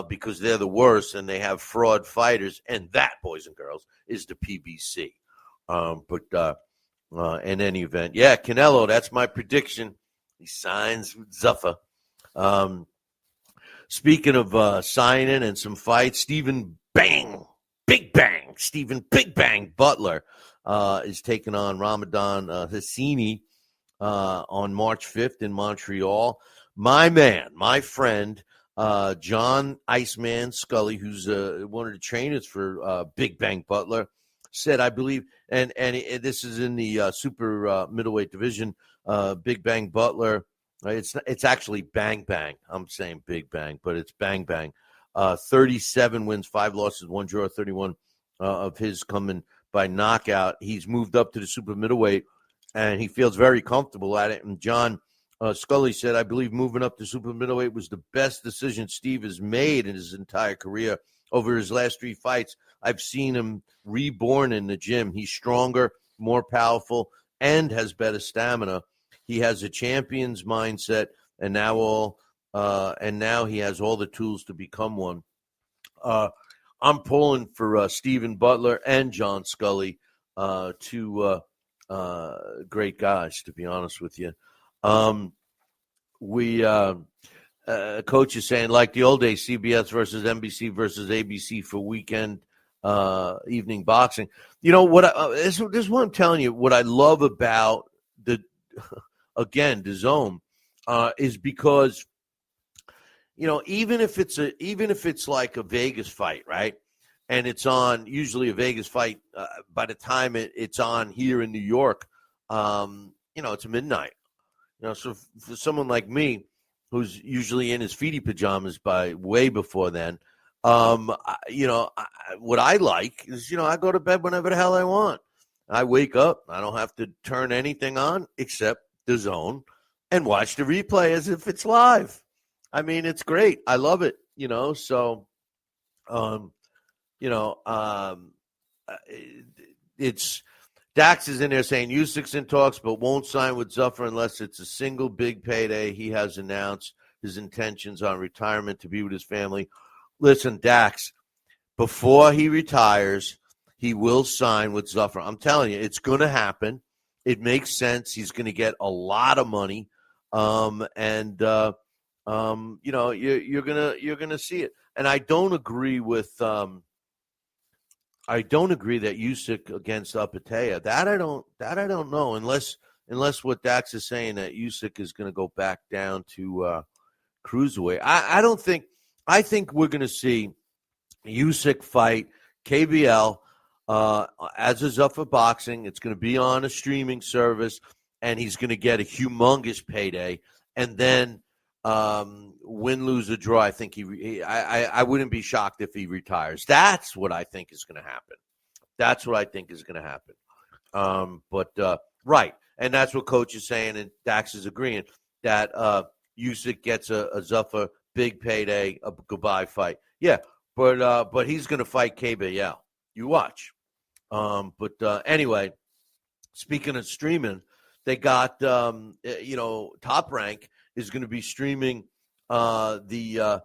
Because they're the worst and they have fraud fighters, and that, boys and girls, is the PBC. But in any event, yeah, Canelo, that's my prediction. He signs with Zuffa. Speaking of signing and some fights, Stephen Big Bang Butler is taking on Ramadan Hassini on March 5th in Montreal. My man, my friend, John Iceman Scully, who's one of the trainers for Big Bang Butler, said, I believe, and this is in the super middleweight division, Big Bang Butler. It's actually Bang Bang. I'm saying Big Bang, but it's Bang Bang. 37 wins, 5 losses, 1 draw, 31 of his coming by knockout. He's moved up to the super middleweight, and he feels very comfortable at it. And John Scully said, I believe moving up to super middleweight was the best decision Steve has made in his entire career. Over his last 3 fights, I've seen him reborn in the gym. He's stronger, more powerful, and has better stamina. He has a champion's mindset, and now he has all the tools to become one. I'm pulling for Stephen Butler and John Scully, 2 great guys, to be honest with you. Coach is saying, like the old days, CBS versus NBC versus ABC for weekend evening boxing. You know what? This is what I'm telling you. What I love about the zone is because even if it's like a Vegas fight, right? And it's on usually a Vegas fight. By the time it's on here in New York, it's midnight. So for someone like me, who's usually in his feety pajamas by way before then, what I like is, I go to bed whenever the hell I want. I wake up, I don't have to turn anything on except the zone and watch the replay as if it's live. I mean, it's great. I love it, so, it's Dax is in there saying Usyk's in talks but won't sign with Zuffa unless it's a single big payday. He has announced his intentions on retirement to be with his family. Listen, Dax, before he retires, he will sign with Zuffa. I'm telling you, it's going to happen. It makes sense. He's going to get a lot of money, you're gonna see it. And I don't agree that Usyk against Opetaia. That I don't know unless what Dax is saying that Usyk is going to go back down to cruiserweight. I think we're going to see Usyk fight KBL as a Zuffa boxing. It's going to be on a streaming service, and he's going to get a humongous payday. And then win, lose, or draw. I think I wouldn't be shocked if he retires. That's what I think is going to happen. Right. And that's what Coach is saying, and Dax is agreeing that Usyk gets a Zuffa big payday, a goodbye fight. Yeah, but he's going to fight KBL. You watch. Anyway, speaking of streaming, they got Top Rank is going to be streaming the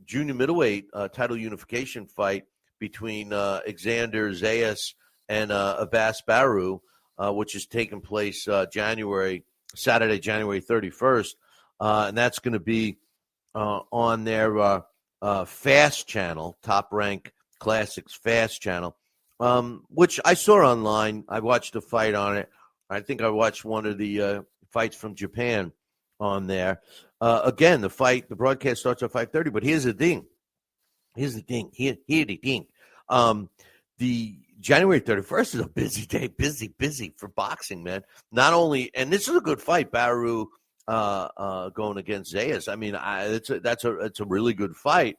junior middleweight title unification fight between Alexander Zayas and Abbas Baru, which is taking place Saturday, January 31st. And that's going to be on their Fast channel, Top Rank Classics Fast channel, which I saw online. I watched a fight on it. I think I watched one of the fights from Japan on there. Again, the broadcast starts at 5:30, but here's the thing. The January 31st is a busy day, busy for boxing, man. Not only, and this is a good fight, Baru going against Zayas. I mean, it's a really good fight.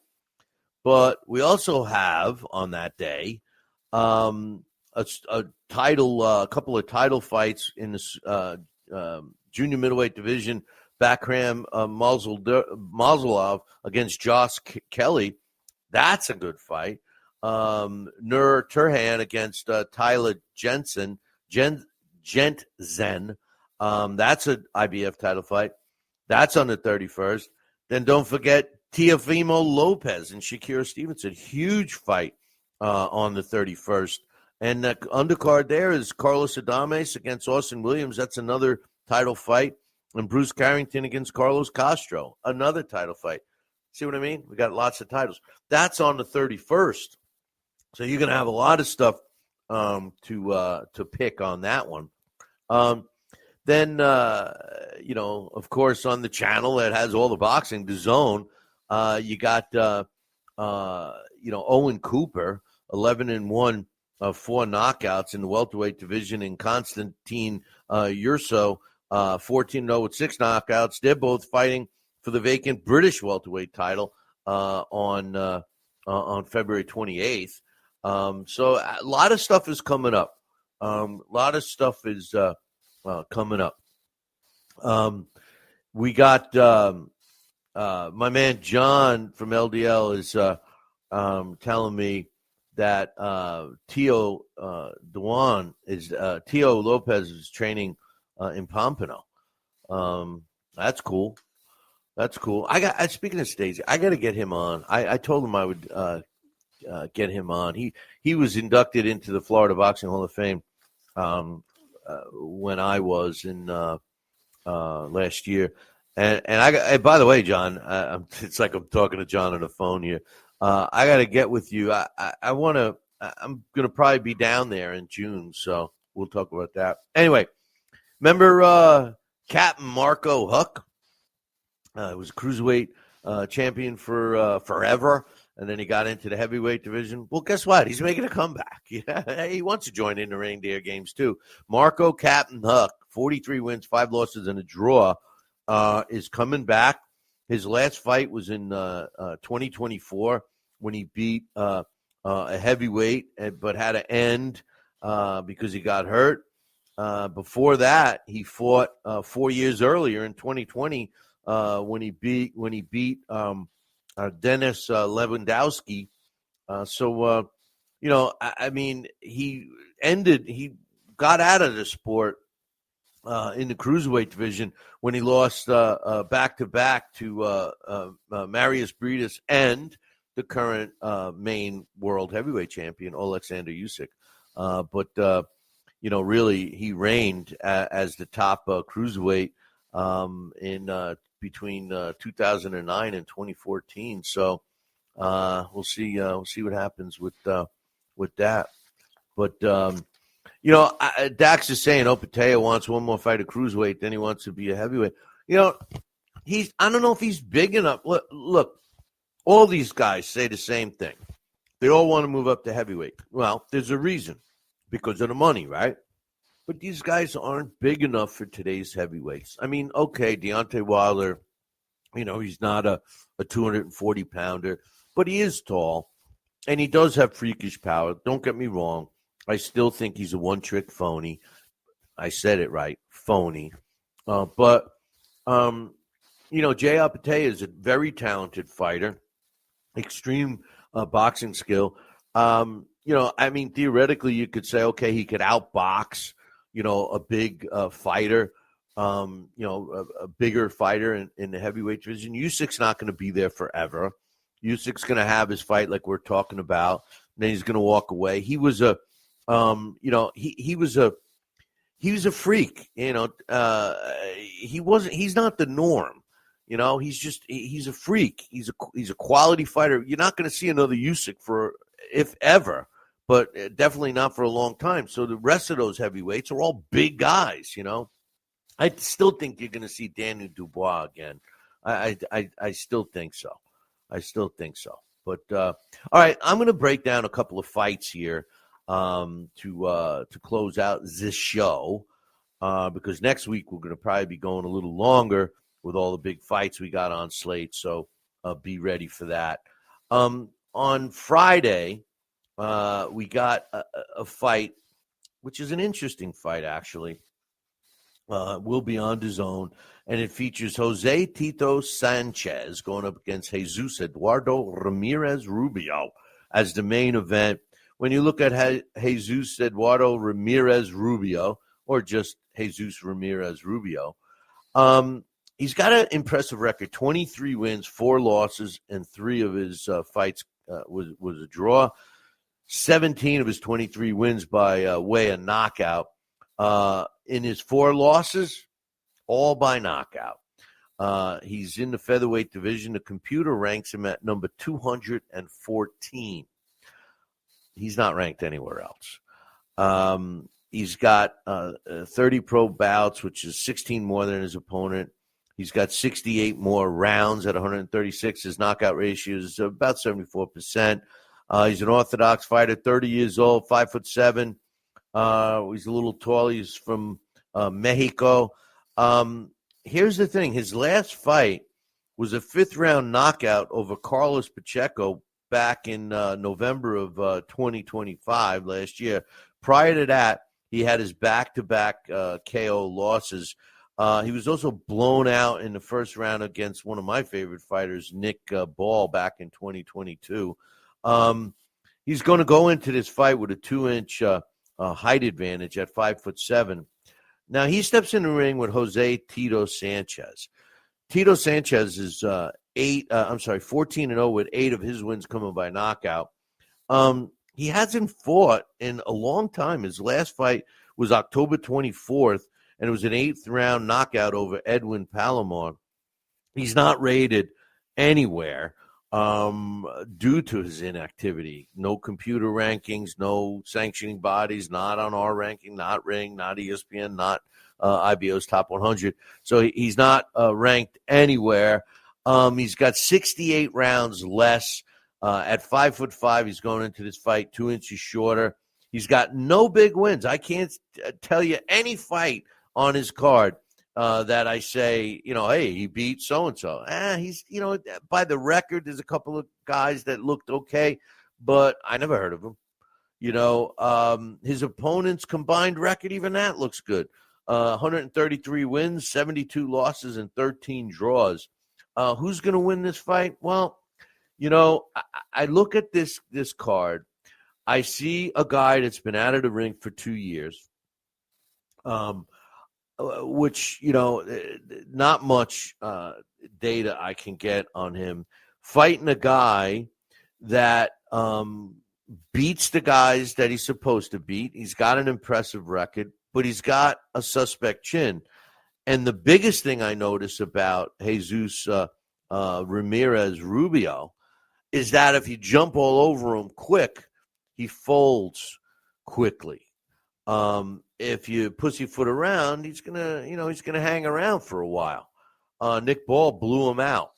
But we also have on that day a couple of title fights in the junior middleweight division. Bakram Maslov against Josh Kelly. That's a good fight. Nur Turhan against Tyler Jensen. Gentzen. That's an IBF title fight. That's on the 31st. Then don't forget Teofimo Lopez and Shakira Stevenson. Huge fight on the 31st. And the undercard there is Carlos Adames against Austin Williams. That's another title fight. And Bruce Carrington against Carlos Castro. Another title fight. See what I mean? We got lots of titles. That's on the 31st. So you're going to have a lot of stuff to pick on that one. Then, of course, on the channel that has all the boxing, the Zone, you got, Owen Cooper, 11-1, 4 knockouts in the welterweight division, and Konstantin Urso, 14-0 with 6 knockouts. They're both fighting for the vacant British welterweight title on February 28th. So a lot of stuff is coming up. Coming up. We got my man John from LDL is telling me that Tio Lopez is training in Pompano. That's cool. Speaking of Stacey, I got to get him on. I told him I would get him on. He was inducted into the Florida Boxing Hall of Fame when I was in last year, By the way, John, it's like I'm talking to John on the phone here. I got to get with you. I want to. I'm going to probably be down there in June, so we'll talk about that. Anyway, remember Captain Marco Huck? Was a cruiserweight champion for forever, and then he got into the heavyweight division. Well, guess what? He's making a comeback. Yeah, he wants to join in the reindeer games too. Marco Captain Huck, 43 wins, 5 losses, and a draw, is coming back. His last fight was in 2024 when he beat a heavyweight, but had to end because he got hurt. Before that, he fought 4 years earlier in 2020 when he beat Dennis Lewandowski. I mean, he got out of the sport in the cruiserweight division when he lost back-to-back to Marius Briedis and the current main world heavyweight champion, Oleksandr Usyk. But really, he reigned as the top cruiserweight in between 2009 and 2014. So we'll see what happens with that. But Dax is saying Opetaia wants one more fight at cruiserweight, then he wants to be a heavyweight. I don't know if he's big enough. Look, all these guys say the same thing. They all want to move up to heavyweight. Well, there's a reason, because of the money, right? But these guys aren't big enough for today's heavyweights. I mean, okay, Deontay Wilder, he's not a 240-pounder, but he is tall, and he does have freakish power. Don't get me wrong. I still think he's a one-trick phony. I said it right, phony. But Jai Opetaia is a very talented fighter, extreme boxing skill. Theoretically, you could say, okay, he could outbox, a big fighter, a bigger fighter in the heavyweight division. Usyk's not going to be there forever. Usyk's going to have his fight like we're talking about, and then he's going to walk away. He was a he was a freak. He's not the norm. He's a freak. He's a quality fighter. You're not going to see another Usyk for, if ever, but definitely not for a long time. So the rest of those heavyweights are all big guys, I still think you're going to see Daniel Dubois again. I still think so. But all right, I'm going to break down a couple of fights here to close out this show because next week we're going to probably be going a little longer with all the big fights we got on slate. So be ready for that. On Friday, we got a fight, which is an interesting fight, actually. Will be on DAZN, and it features Jose Tito Sanchez going up against Jesus Eduardo Ramirez Rubio as the main event. When you look at Jesus Eduardo Ramirez Rubio, or just Jesus Ramirez Rubio, he's got an impressive record: 23 wins, 4 losses, and 3 of his fights was a draw. 17 of his 23 wins by way of knockout. In his 4 losses, all by knockout. He's in the featherweight division. The computer ranks him at number 214. He's not ranked anywhere else. He's got 30 pro bouts, which is 16 more than his opponent. He's got 68 more rounds at 136. His knockout ratio is about 74%. He's an orthodox fighter, 30 years old, 5'7". He's a little tall. He's from Mexico. Here's the thing. His last fight was a 5th-round knockout over Carlos Pacheco back in November of 2025 last year. Prior to that, he had his back-to-back KO losses. He was also blown out in the first round against one of my favorite fighters, Nick Ball, back in 2022. He's going to go into this fight with a 2-inch height advantage at 5'7". Now he steps in the ring with Jose Tito Sanchez. Tito Sanchez is 14-0 with 8 of his wins coming by knockout. He hasn't fought in a long time. His last fight was October 24th, and it was an 8th round knockout over Edwin Palomar. He's not rated anywhere due to his inactivity. No computer rankings, no sanctioning bodies, not on our ranking, not Ring, not ESPN, not IBO's Top 100. So he's not ranked anywhere. He's got 68 rounds less. At 5'5", he's going into this fight 2 inches shorter. He's got no big wins. I can't tell you any fight on his card that I say, hey, he beat so-and-so. He's, by the record, there's a couple of guys that looked okay, but I never heard of him. His opponent's combined record, even that looks good. 133 wins, 72 losses, and 13 draws. Who's going to win this fight? Well, I look at this card. I see a guy that's been out of the ring for 2 years, which, not much data I can get on him, fighting a guy that beats the guys that he's supposed to beat. He's got an impressive record, but he's got a suspect chin. And the biggest thing I notice about Jesus Ramirez Rubio is that if you jump all over him quick, he folds quickly. If you pussyfoot around, he's gonna hang around for a while. Nick Ball blew him out.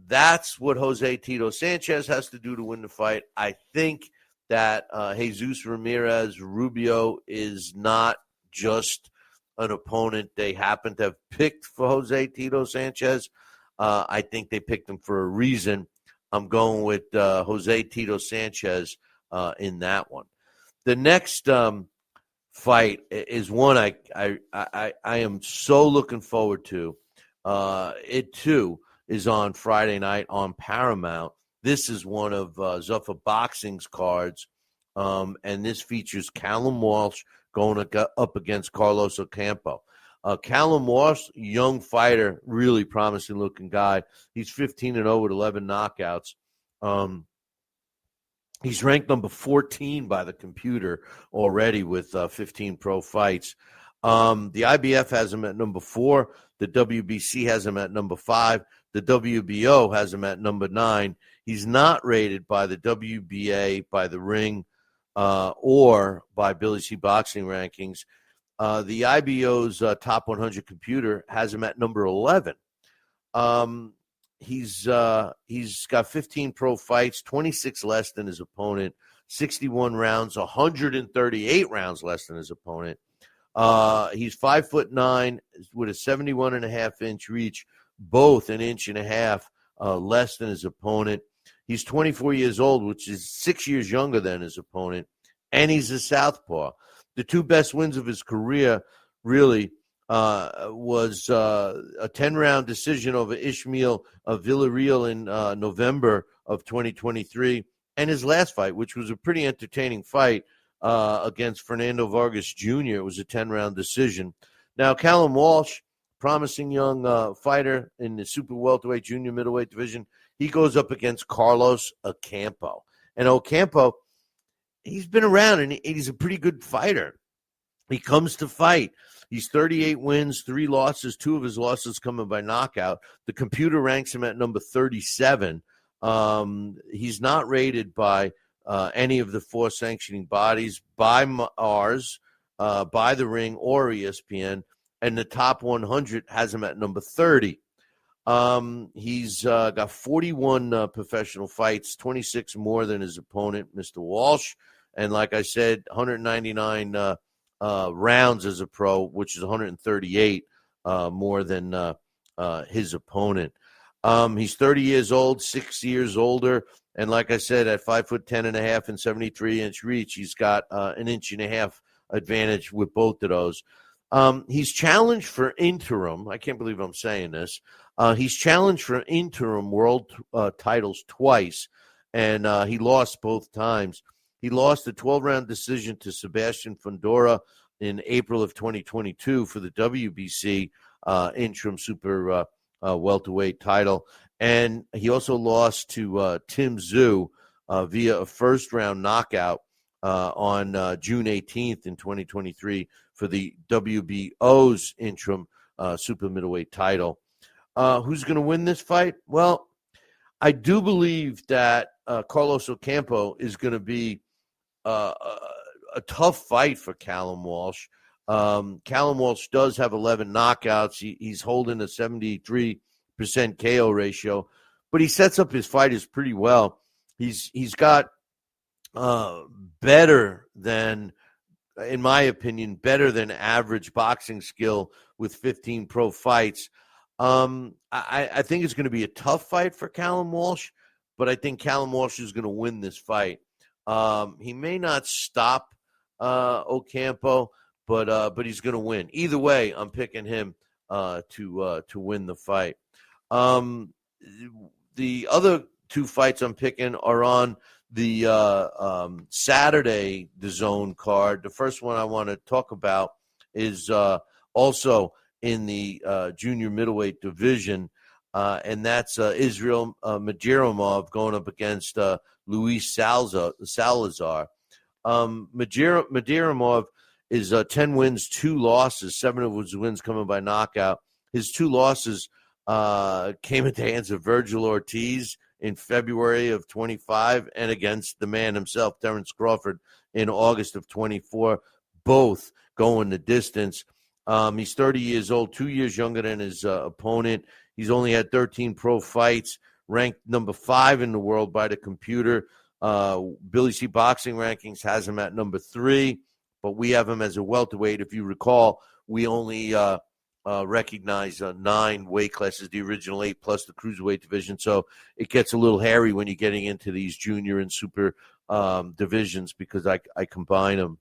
That's what Jose Tito Sanchez has to do to win the fight. I think that Jesus Ramirez Rubio is not just an opponent they happen to have picked for Jose Tito Sanchez. I think they picked him for a reason. I'm going with Jose Tito Sanchez in that one. The next fight is one I am so looking forward to. It too is on Friday night on Paramount. This is one of Zuffa Boxing's cards, and this features Callum Walsh going up against Carlos Ocampo. Callum Walsh, young fighter, really promising looking guy. He's 15-0 with 11 knockouts. He's ranked number 14 by the computer already with 15 pro fights. The IBF has him at number 4. The WBC has him at number 5. The WBO has him at number 9. He's not rated by the WBA, by the Ring, or by Billy C. Boxing Rankings. The IBO's Top 100 computer has him at number 11. He's got 15 pro fights, 26 less than his opponent, 61 rounds, 138 rounds less than his opponent. He's 5'9" with a 71.5-inch reach, both an inch and a half less than his opponent. He's 24 years old, which is 6 years younger than his opponent, and he's a southpaw. The two best wins of his career really was a 10-round decision over Ishmael Villarreal in November of 2023, and his last fight, which was a pretty entertaining fight against Fernando Vargas Jr. It was a 10-round decision. Now, Callum Walsh, promising young fighter in the super welterweight, junior middleweight division, he goes up against Carlos Ocampo. And Ocampo, he's been around, and he's a pretty good fighter. He comes to fight. He's 38 wins, 3 losses. 2 of his losses coming by knockout. The computer ranks him at number 37. He's not rated by any of the 4 sanctioning bodies, by ours, by the Ring, or ESPN. And the Top 100 has him at number 30. He's got 41 professional fights, 26 more than his opponent, Mr. Walsh. And like I said, 199 rounds as a pro, which is 138 more than his opponent. He's 30 years old, 6 years older. And like I said, at 5'10.5" and 73-inch reach, he's got an inch and a half advantage with both of those. He's challenged for interim. I can't believe I'm saying this. He's challenged for interim world titles twice, and he lost both times. He lost a 12-round decision to Sebastian Fundora in April of 2022 for the WBC interim super welterweight title. And he also lost to Tim Tszyu via a first-round knockout on June 18th in 2023 for the WBO's interim super middleweight title. Who's going to win this fight? Well, I do believe that Carlos Ocampo is going to be a tough fight for Callum Walsh. Callum Walsh does have 11 knockouts. He's holding a 73% KO ratio, but he sets up his fighters pretty well. He's got better than, in my opinion, better than average boxing skill with 15 pro fights. I think it's going to be a tough fight for Callum Walsh, but I think Callum Walsh is going to win this fight. He may not stop Ocampo, but he's going to win. Either way, I'm picking him to win the fight. The other two fights I'm picking are on the Saturday DAZN card. The first one I want to talk about is also in the junior middleweight division, and that's Israel Madrimov going up against Luis Salazar. Madrimov is 10 wins, 2 losses, 7 of his wins coming by knockout. His 2 losses came at the hands of Virgil Ortiz in February of 25 and against the man himself, Terence Crawford, in August of 24, both going the distance. He's 30 years old, 2 years younger than his opponent. He's only had 13 pro fights, ranked number 5 in the world by the computer. Billy C Boxing Rankings has him at number 3, but we have him as a welterweight. If you recall, we only recognize 9 weight classes, the original 8 plus the cruiserweight division. So it gets a little hairy when you're getting into these junior and super divisions because I combine them.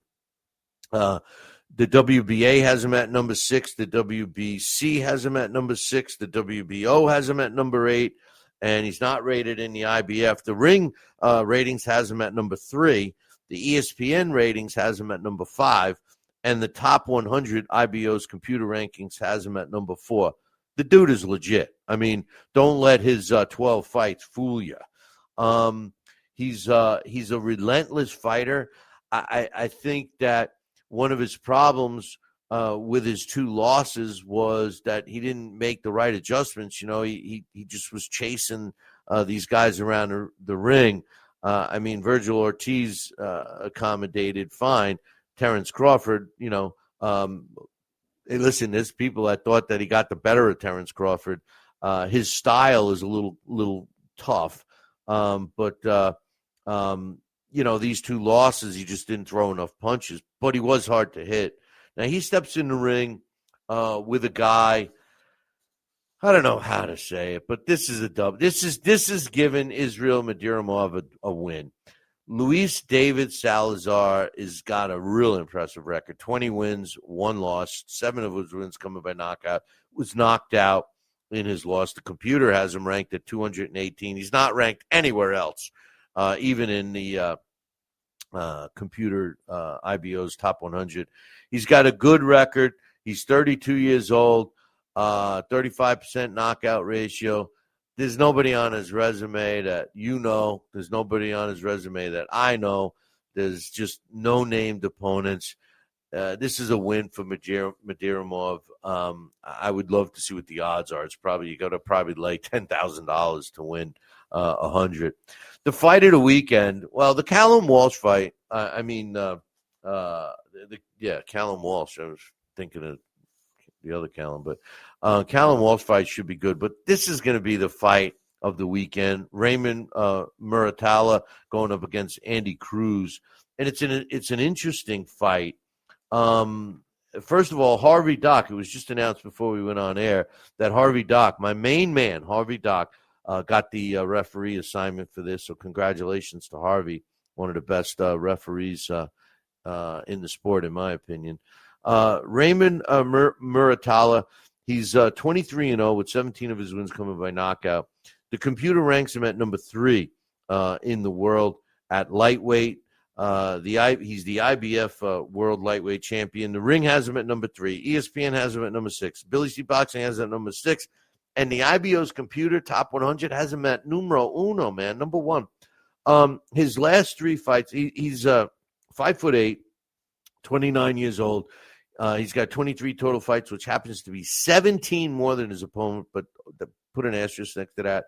The WBA has him at number 6. The WBC has him at number 6. The WBO has him at number 8. And he's not rated in the IBF. The Ring ratings has him at number 3. The ESPN ratings has him at number 5. And the top 100 IBO's computer rankings has him at number 4. The dude is legit. I mean, don't let his 12 fights fool you. He's a relentless fighter. I think that one of his problems with his 2 losses was that he didn't make the right adjustments. You know, he just was chasing these guys around the ring. I mean, Virgil Ortiz accommodated fine. Terence Crawford, you know, hey, listen, there's people that thought that he got the better of Terence Crawford. His style is a little tough, but you know, these 2 losses, he just didn't throw enough punches, but he was hard to hit. Now he steps in the ring with a guy. I don't know how to say it, but this is a dub. This is giving Israel Madrimov a win. Luis David Salazar has got a real impressive record: 20 wins, 1 loss, 7 of his wins coming by knockout. Was knocked out in his loss. The computer has him ranked at 218. He's not ranked anywhere else, even in the computer IBO's top 100. He's got a good record. He's 32 years old, 35% knockout ratio. There's nobody on his resume that you know. There's nobody on his resume that I know. There's just no named opponents. This is a win for Madrimov. I would love to see what the odds are. It's probably, you got to probably lay $10,000 to win 100. The fight of the weekend, well, the Callum Walsh fight. Callum Walsh. I was thinking of the other Callum, but Callum Walsh fight should be good. But this is going to be the fight of the weekend. Raymond Muratalla going up against Andy Cruz, and it's an interesting fight. First of all, Harvey Dock. It was just announced before we went on air that Harvey Dock, my main man, Harvey Dock, got the referee assignment for this. So congratulations to Harvey, one of the best referees in the sport, in my opinion. Raymond Muratalla, he's 23-0 with 17 of his wins coming by knockout. The computer ranks him at number 3 in the world at lightweight. He's the IBF world lightweight champion. The Ring has him at number 3. ESPN has him at number 6. Billy C Boxing has him at number 6. And the IBO's computer top 100 has him at numero uno, man, number 1. His last 3 fights, he's 5'8", 29 years old. He's got 23 total fights, which happens to be 17 more than his opponent, but put an asterisk next to that.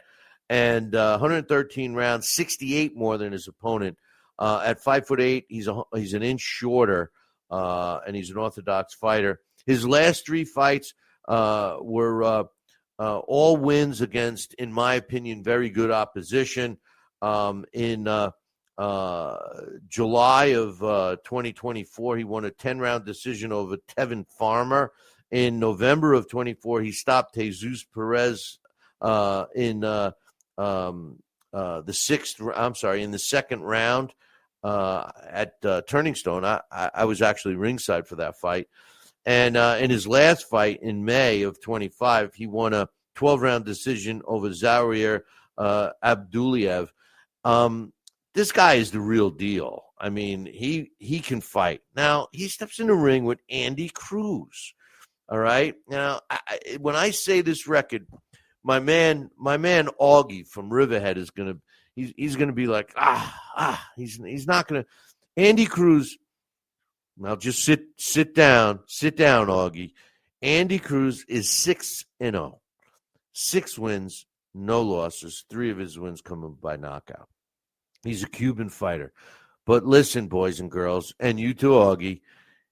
And 113 rounds, 68 more than his opponent. At 5'8", he's an inch shorter, and he's an orthodox fighter. His last 3 fights were all wins against, in my opinion, very good opposition. In July of 2024, he won a 10-round decision over Tevin Farmer. In November of 24, he stopped Jesus Perez in the second round at Turning Stone. I was actually ringside for that fight. And in his last fight in May of 25, he won a 12-round decision over Zawier Abduliev. This guy is the real deal. I mean, he can fight. Now, he steps in the ring with Andy Cruz. All right? Now, when I say this record, my man Augie from Riverhead is going to he's going to be like, he's not going to. Andy Cruz, now just sit down, Augie. Andy Cruz is 6-0. 6 wins, no losses. 3 of his wins coming by knockout. He's a Cuban fighter. But listen, boys and girls, and you too, Augie,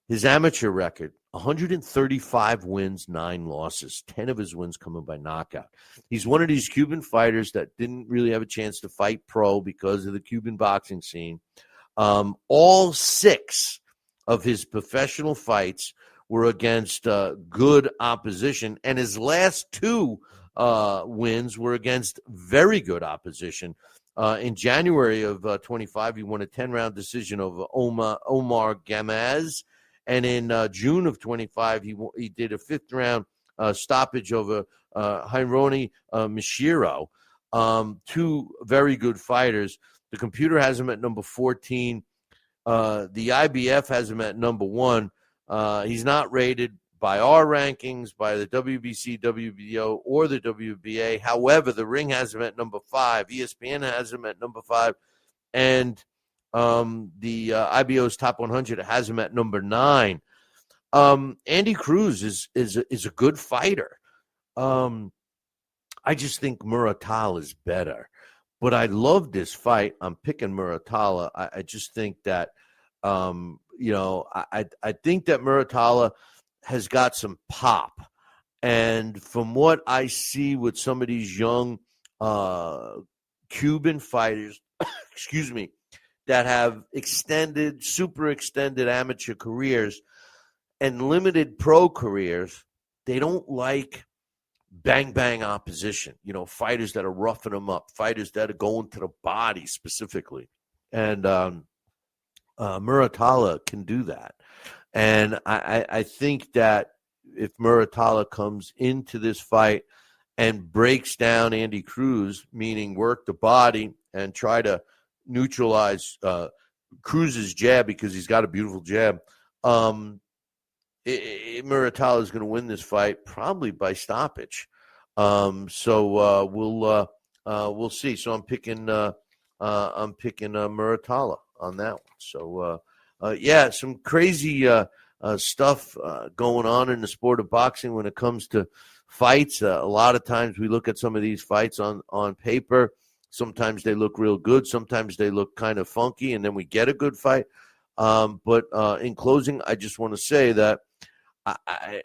his amateur record, 135 wins, 9 losses. 10 of his wins coming by knockout. He's one of these Cuban fighters that didn't really have a chance to fight pro because of the Cuban boxing scene. All 6 of his professional fights were against good opposition, and his last 2 wins were against very good opposition. In January of 25, he won a 10-round decision over Omar Gamaz. And in June of 25, he did a 5th-round stoppage over Hironi Mishiro. 2 very good fighters. The computer has him at number 14. The IBF has him at number 1. He's not rated by our rankings, by the WBC, WBO, or the WBA. However, the Ring has him at number 5. ESPN has him at number 5. And the IBO's Top 100 has him at number 9. Andy Cruz is a good fighter. I just think Muratalla is better. But I love this fight. I'm picking Muratalla. I just think that, I think that Muratalla has got some pop. And from what I see with some of these young Cuban fighters, excuse me, that have super extended amateur careers and limited pro careers, they don't like bang opposition, fighters that are roughing them up, fighters that are going to the body specifically. And Muratalla can do that. And I think that if Muratalla comes into this fight and breaks down Andy Cruz, meaning work the body and try to neutralize Cruz's jab, because he's got a beautiful jab, Muratalla is going to win this fight probably by stoppage. So we'll see. So I'm picking Muratalla on that one. So some crazy stuff going on in the sport of boxing when it comes to fights. A lot of times we look at some of these fights on paper. Sometimes they look real good. Sometimes they look kind of funky, and then we get a good fight. But in closing, I just want to say that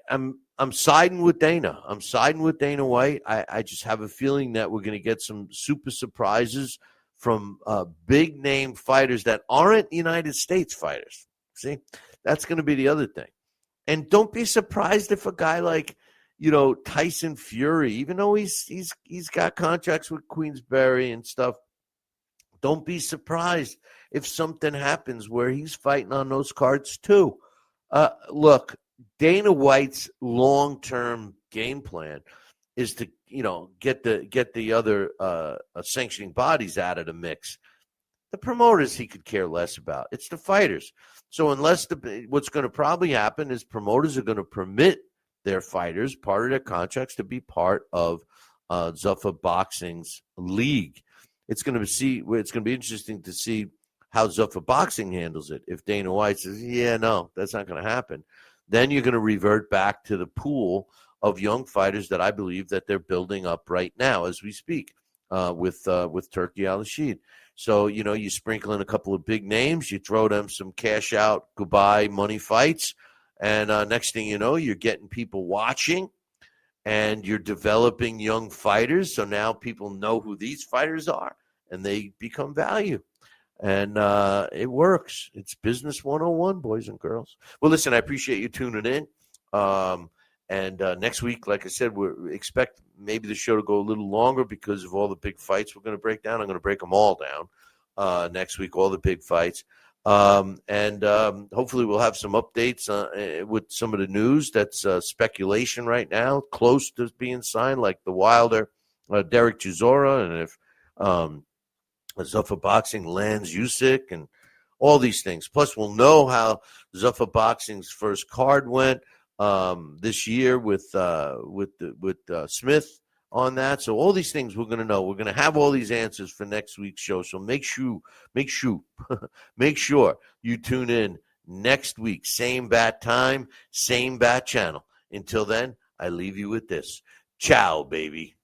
I'm siding with Dana. I'm siding with Dana White. I just have a feeling that we're going to get some super surprises from big name fighters that aren't United States fighters. See, that's going to be the other thing. And don't be surprised if a guy like, Tyson Fury, even though he's got contracts with Queensberry and stuff, don't be surprised if something happens where he's fighting on those cards too. Look, Dana White's long-term game plan is to, get the other sanctioning bodies out of the mix. The promoters he could care less about. It's the fighters. So unless what's going to probably happen is promoters are going to permit their fighters, part of their contracts, to be part of Zuffa Boxing's league. It's going to be interesting to see how Zuffa Boxing handles it. If Dana White says, no, that's not going to happen, then you're going to revert back to the pool of young fighters that I believe that they're building up right now as we speak with Turki Al-Rashid. So, you sprinkle in a couple of big names, you throw them some cash out, goodbye money fights, and next thing you know, you're getting people watching, and you're developing young fighters. So now people know who these fighters are, and they become value. And it works. It's business 101, boys and girls. Well, listen, I appreciate you tuning in. And next week, like I said, we expect maybe the show to go a little longer because of all the big fights we're going to break down. I'm going to break them all down next week, all the big fights. And hopefully we'll have some updates with some of the news that's speculation right now, close to being signed, like the Wilder, Derek Chisora, and if Zuffa Boxing lands Usyk and all these things. Plus, we'll know how Zuffa Boxing's first card went this year with Smith on that. So all these things we're going to know. We're going to have all these answers for next week's show. So make sure you tune in next week. Same bat time, same bat channel. Until then, I leave you with this. Ciao, baby.